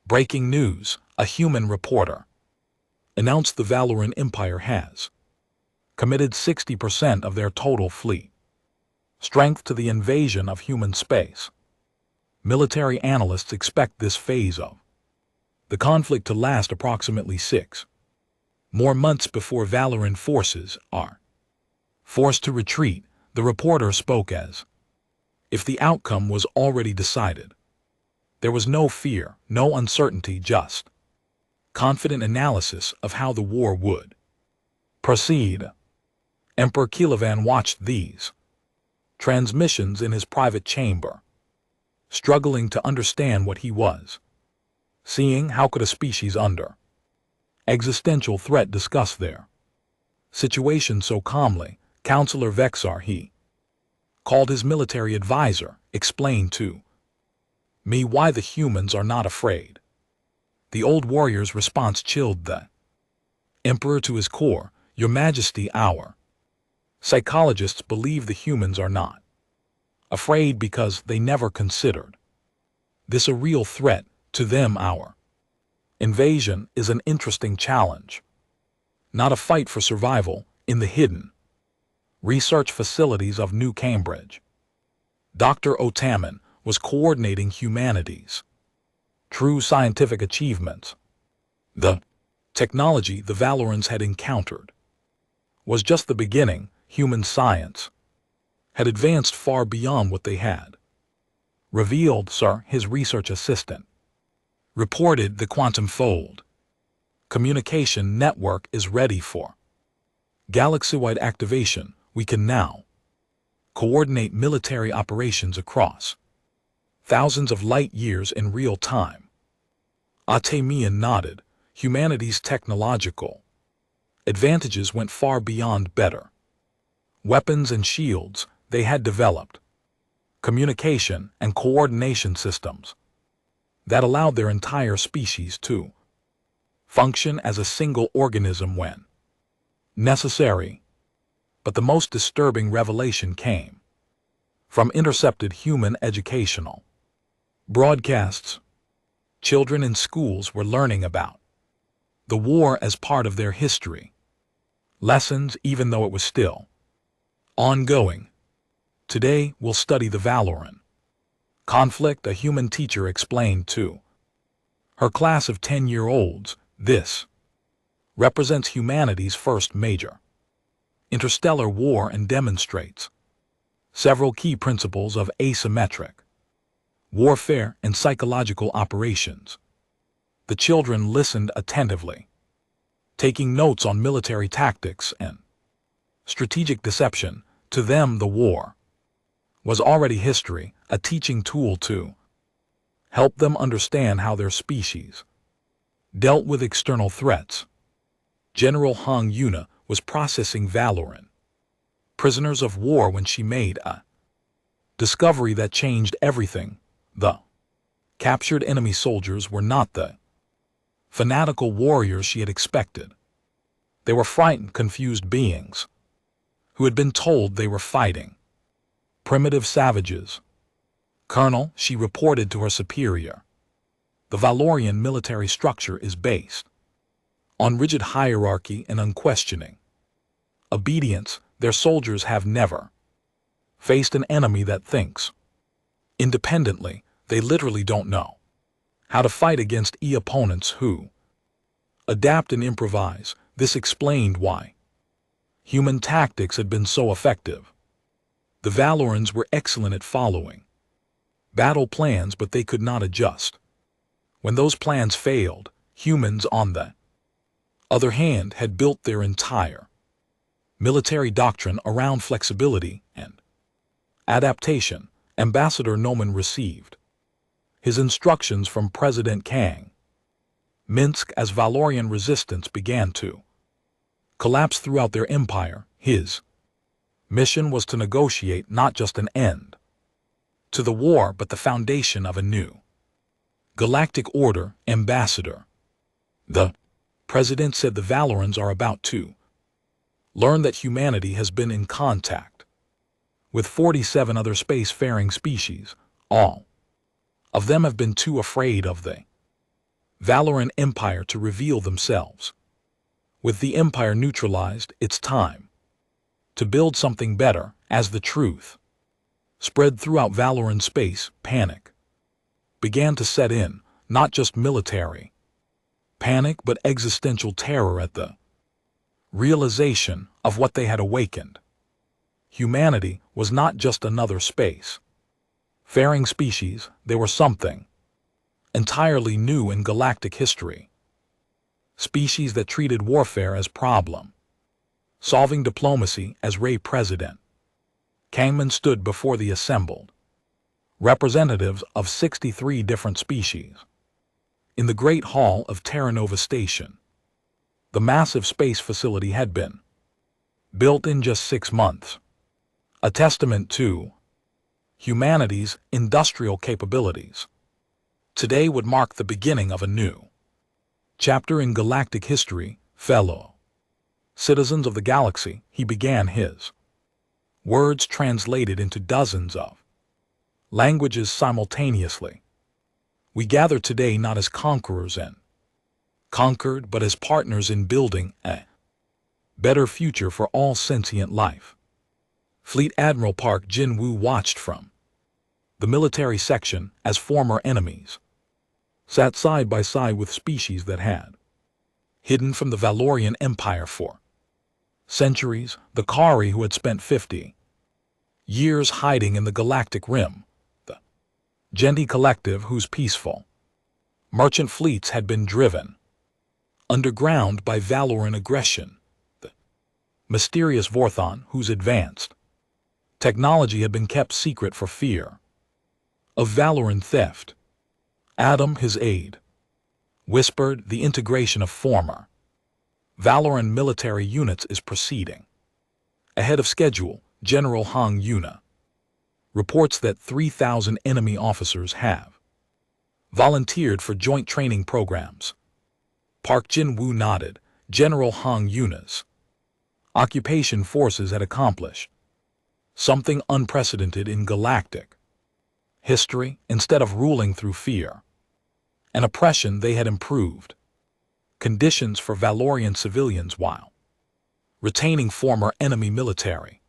Breaking news, a human reporter announced the Valoran Empire has committed 60% of their total fleet strength to the invasion of human space. Military analysts expect this phase of the conflict to last approximately 6 more months before Valoran forces are forced to retreat. The reporter spoke as if the outcome was already decided. There was no fear, no uncertainty, just confident analysis of how the war would proceed. Emperor Kilovan watched these transmissions in his private chamber, struggling to understand what he was seeing. How could a species under existential threat discuss their situation so calmly? Counselor Vexar, he called his military advisor, explained to me why the humans are not afraid. The old warrior's response chilled the emperor to his core. Your Majesty, our psychologists believe the humans are not afraid because they never considered this a real threat to them. Our invasion is an interesting challenge, not a fight for survival. In the hidden research facilities of New Cambridge, Dr. Otaman was coordinating humanity's true scientific achievements. The technology the Valorans had encountered was just the beginning. Human science had advanced far beyond what they had revealed. Sir, his research assistant reported, the quantum fold communication network is ready for galaxy-wide activation. We can now coordinate military operations across thousands of light years in real time. Atemian nodded. Humanity's technological advantages went far beyond better weapons and shields. They had developed communication and coordination systems that allowed their entire species to function as a single organism when necessary. But the most disturbing revelation came from intercepted human educational broadcasts. Children in schools were learning about the war as part of their history lessons, even though it was still ongoing. Today we'll study the Valoran conflict, a human teacher explained to her class of 10-year-olds. This represents humanity's first major interstellar war and demonstrates several key principles of asymmetric warfare and psychological operations. The children listened attentively, taking notes on military tactics and strategic deception. To them, the war was already history, a teaching tool to help them understand how their species dealt with external threats. General Hung Yuna was processing Valoran prisoners of war when she made a discovery that changed everything. The captured enemy soldiers were not the fanatical warriors she had expected. They were frightened, confused beings who had been told they were fighting primitive savages. Colonel, she reported to her superior, the Valorian military structure is based on rigid hierarchy and unquestioning obedience. Their soldiers have never faced an enemy that thinks independently. They literally don't know how to fight against opponents who adapt and improvise. This explained why human tactics had been so effective. The Valorans were excellent at following battle plans, but they could not adjust when those plans failed. Humans, on the other hand, had built their entire military doctrine around flexibility and adaptation. Ambassador Noman received his instructions from President Kang Minsk as Valorian resistance began to collapse throughout their empire. His mission was to negotiate not just an end to the war, but the foundation of a new galactic order. Ambassador, the President said, the Valorans are about to learn that humanity has been in contact with 47 other spacefaring species. All of them have been too afraid of the Valoran Empire to reveal themselves. With the Empire neutralized, it's time to build something better. As the truth spread throughout Valoran space, panic began to set in, not just military Panic but existential terror at the realization of what they had awakened. Humanity was not just another space faring species, they were something entirely new in galactic history. Species that treated warfare as problem, solving diplomacy as Ray president. Kangman stood before the assembled representatives of 63 different species in the Great Hall of Terra Nova Station. The massive space facility had been built in just 6 months, a testament to humanity's industrial capabilities. Today would mark the beginning of a new chapter in galactic history. Fellow citizens of the galaxy, he began, his words translated into dozens of languages simultaneously. We gather today not as conquerors and conquered, but as partners in building a better future for all sentient life. Fleet Admiral Park Jin-woo watched from the military section as former enemies sat side by side with species that had hidden from the Valorian Empire for centuries, the Kari who had spent 50 years hiding in the galactic rim, the Genti collective whose peaceful merchant fleets had been driven underground by Valoran aggression, the mysterious Vorthon whose advanced technology had been kept secret for fear of Valoran theft. Adam, his aide, whispered, the integration of former Valoran military units is proceeding ahead of schedule. General Hong Yuna reports that 3,000 enemy officers have volunteered for joint training programs. Park Jin-woo nodded. General Hong Yuna's occupation forces had accomplished something unprecedented in galactic history. Instead of ruling through fear and oppression, they had improved conditions for Valorian civilians while retaining former enemy military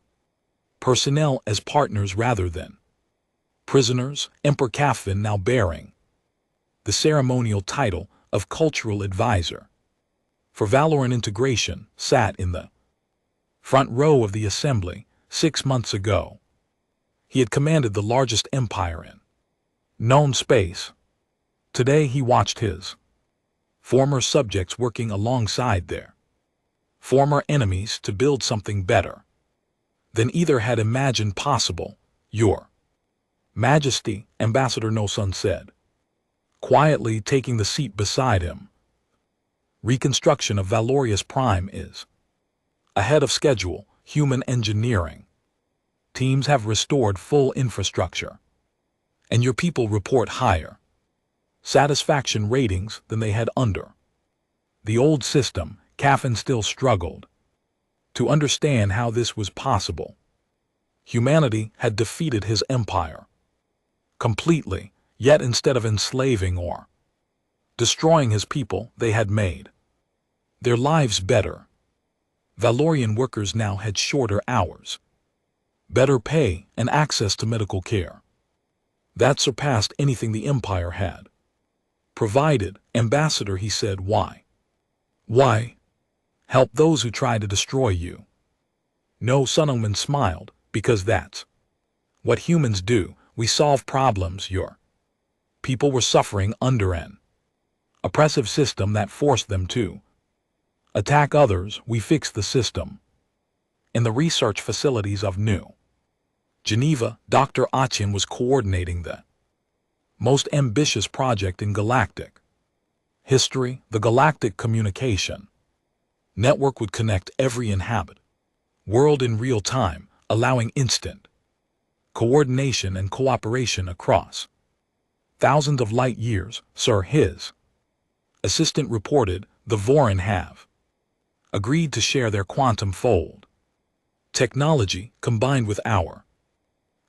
personnel as partners rather than prisoners. Emperor Kafin, now bearing the ceremonial title of Cultural Advisor for Valoran integration, sat in the front row of the assembly. 6 months ago, he had commanded the largest empire in known space. Today he watched his former subjects working alongside their former enemies to build something better than either had imagined possible. Your Majesty, Ambassador No-sun said, quietly taking the seat beside him. Reconstruction of Valorius Prime is ahead of schedule. Human engineering teams have restored full infrastructure, and your people report higher satisfaction ratings than they had under the old system. Kafin still struggled to understand how this was possible. Humanity had defeated his empire completely, yet instead of enslaving or destroying his people, they had made their lives better. Valorian workers now had shorter hours, better pay, and access to medical care that surpassed anything the Empire had provided. Ambassador, he said, why? Why help those who try to destroy you? No, Sunungman smiled, because that's what humans do. We solve problems. Your people were suffering under an oppressive system that forced them to attack others. We fixed the system. In the research facilities of New Geneva, Dr. Achin was coordinating the most ambitious project in galactic history. The Galactic Communication Network would connect every inhabited world in real time, allowing instant coordination and cooperation across thousands of light years. Sir, his assistant reported, the Vorin have agreed to share their quantum fold technology. Combined with our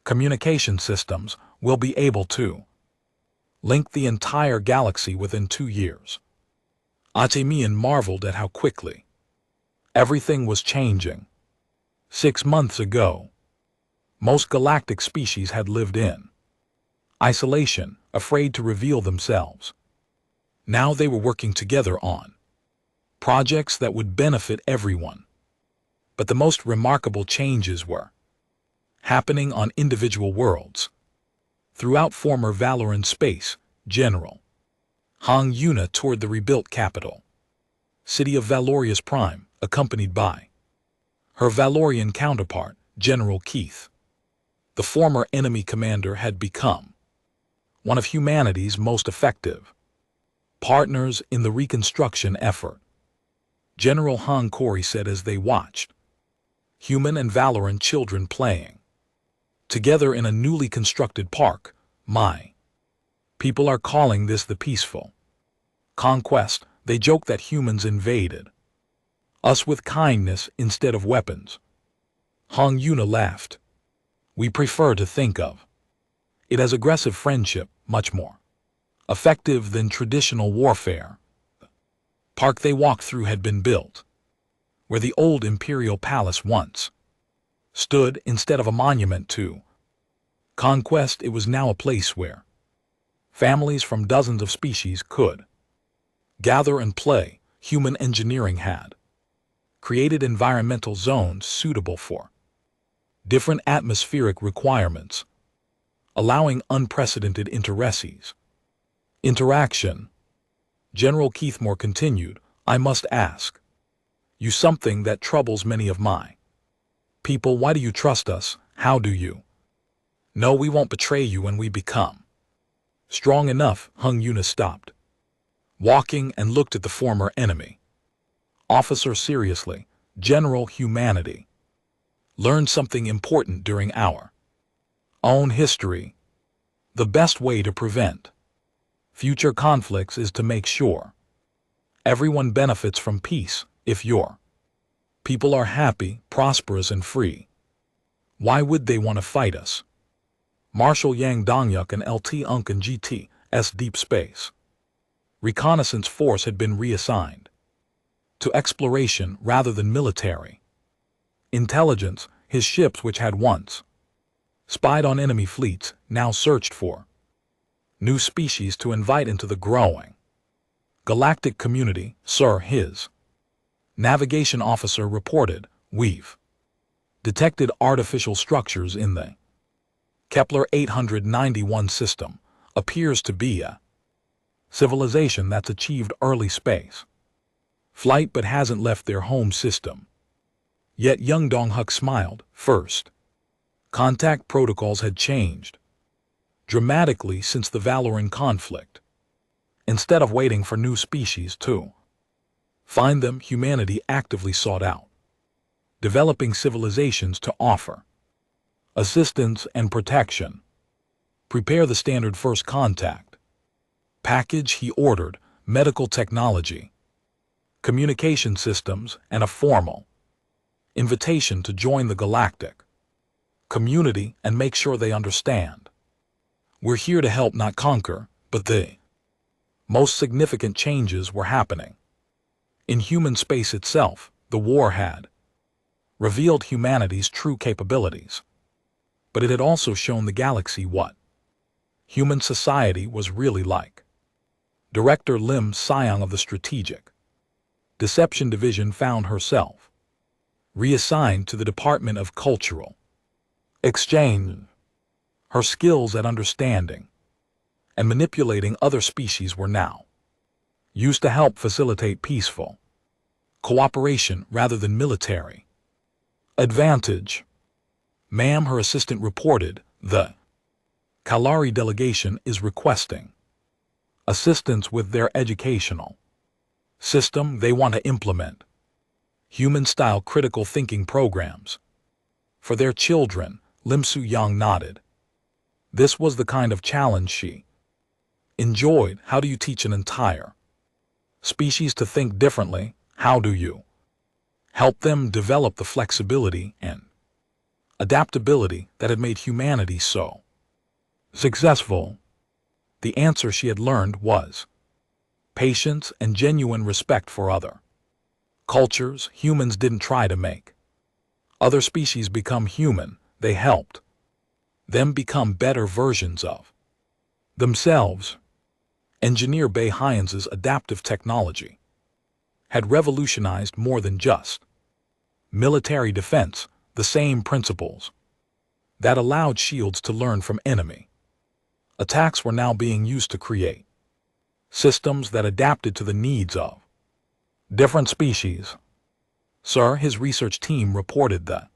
communication systems, will be able to link the entire galaxy within 2 years. Atemian marveled at how quickly everything was changing. 6 months ago, most galactic species had lived in isolation, afraid to reveal themselves. Now they were working together on projects that would benefit everyone. But the most remarkable changes were happening on individual worlds. Throughout former Valoran space, General Hong Yuna toured the rebuilt capital, city of Valorius Prime, accompanied by her Valorian counterpart, General Keith. The former enemy commander had become one of humanity's most effective partners in the reconstruction effort. General Han Corey said as they watched human and Valoran children playing together in a newly constructed park, "My people are calling this the peaceful conquest." They joked that humans invaded us with kindness instead of weapons. Hong Yuna laughed. "We prefer to think of it as aggressive friendship, much more effective than traditional warfare." The park they walked through had been built where the old imperial palace once stood. Instead of a monument to conquest, it was now a place where families from dozens of species could gather and play. Human engineering had created environmental zones suitable for different atmospheric requirements, allowing unprecedented interaction. General Keithmore continued, "I must ask you something that troubles many of my people. Why do you trust us? How do you know we won't betray you when we become strong enough?" Hung Yuna stopped walking and looked at the former enemy officer seriously. "General, humanity learned something important during our own history. The best way to prevent future conflicts is to make sure everyone benefits from peace. If your people are happy, prosperous, and free, why would they want to fight us?" Marshal Yang Dongyuk and LT Uncan GT's Deep Space Reconnaissance Force had been reassigned to exploration rather than military intelligence. His ships, which had once spied on enemy fleets, now searched for new species to invite into the growing galactic community. "Sir," his navigation officer reported, "we've detected artificial structures in the Kepler 891 system. Appears to be a civilization that's achieved early space flight but hasn't left their home system yet." Young Donghuk smiled. First contact protocols had changed dramatically since the Valoran conflict. Instead of waiting for new species to find them, humanity actively sought out developing civilizations to offer assistance and protection. "Prepare the standard first contact package," he ordered. "Medical technology, communication systems, and a formal invitation to join the galactic community, and make sure they understand we're here to help, not conquer." But the most significant changes were happening in human space itself. The war had revealed humanity's true capabilities, but it had also shown the galaxy what human society was really like. Director Lim Siang of the Strategic Deception Division found herself reassigned to the Department of Cultural Exchange. Her skills at understanding and manipulating other species were now used to help facilitate peaceful cooperation rather than military advantage. "Ma'am," her assistant reported, "the Kalari delegation is requesting assistance with their educational system. They want to implement human-style critical thinking programs for their children." Lim Su-yang nodded. This was the kind of challenge she enjoyed. How do you teach an entire species to think differently? How do you help them develop the flexibility and adaptability that had made humanity so successful? The answer she had learned was patience and genuine respect for other cultures. Humans didn't try to make other species become human. They helped them become better versions of themselves. Engineer Bay Hyan's adaptive technology had revolutionized more than just military defense, the same principles that allowed shields to learn from enemy attacks were now being used to create systems that adapted to the needs of different species. Sir, his research team reported that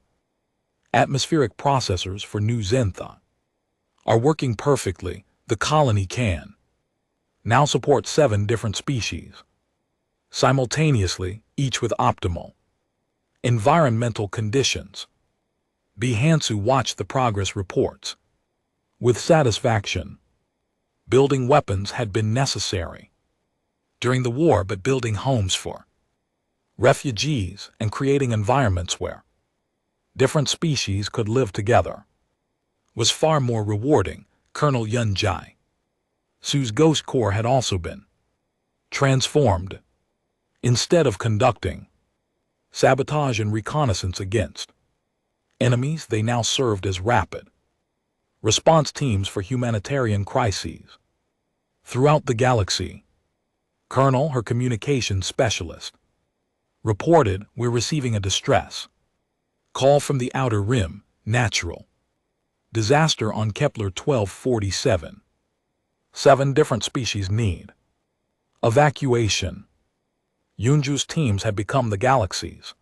atmospheric processors for New Zentha are working perfectly. The colony can now support 7 different species simultaneously, each with optimal environmental conditions. Hansu watched the progress reports with satisfaction. Building weapons had been necessary during the war, but building homes for refugees and creating environments where different species could live together was far more rewarding. Colonel Yun Jai Su's Ghost Corps had also been transformed. Instead of conducting sabotage and reconnaissance against enemies, they now served as rapid response teams for humanitarian crises throughout the galaxy. Colonel, her communications specialist, reported, "We're receiving a distress call from the Outer Rim. Natural disaster on Kepler 1247. 7 different species need evacuation." Yunju's teams had become the galaxy's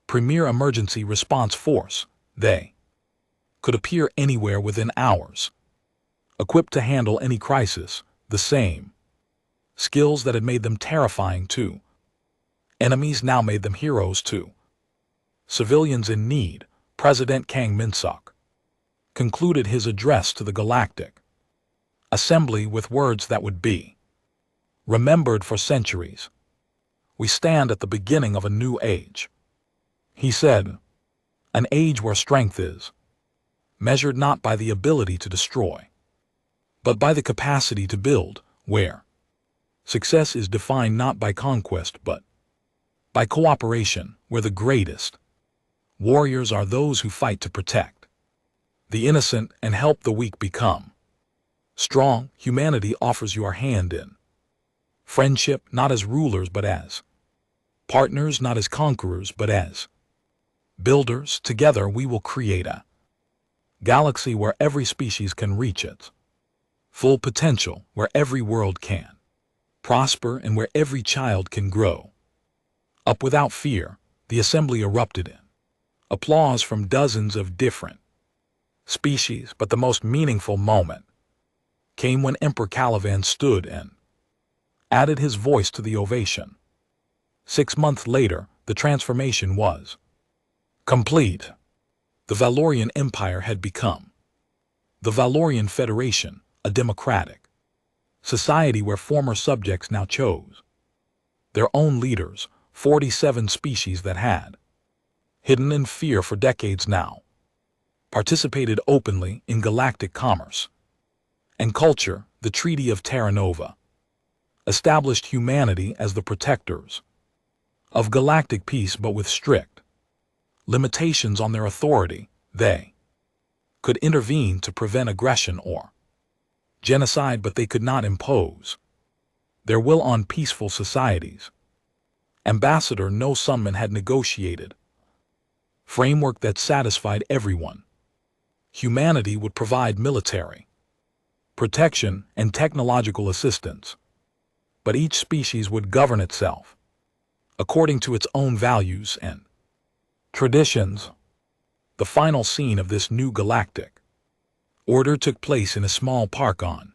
premier emergency response force. They could appear anywhere within hours, equipped to handle any crisis, the same skills that had made them terrifying to enemies now made them heroes to civilians in need. President Kang Min-suk concluded his address to the Galactic Assembly with words that would be remembered for centuries. "We stand at the beginning of a new age," he said, "an age where strength is measured not by the ability to destroy, but by the capacity to build, where success is defined not by conquest but by cooperation, where the greatest warriors are those who fight to protect the innocent and help the weak become strong. Humanity offers you our hand in friendship, not as rulers but as partners, not as conquerors but as builders. Together we will create a galaxy where every species can reach its full potential, where every world can prosper, and where every child can grow up without fear." The assembly erupted in applause from dozens of different species, but the most meaningful moment came when Emperor Calivan stood and added his voice to the ovation. 6 months later, the transformation was complete. The Valorian Empire had become the Valorian Federation, a democratic society where former subjects now chose their own leaders. 47 species that had hidden in fear for decades now participated openly in galactic commerce and culture. The Treaty of Terra Nova established humanity as the protectors of galactic peace, but with strict limitations on their authority. They could intervene to prevent aggression or genocide, but they could not impose their will on peaceful societies. Ambassador No Sunman had negotiated framework that satisfied everyone. Humanity would provide military protection and technological assistance, but each species would govern itself according to its own values and traditions. The final scene of this new galactic order took place in a small park on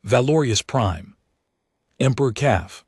Valorius Prime. Emperor Kaf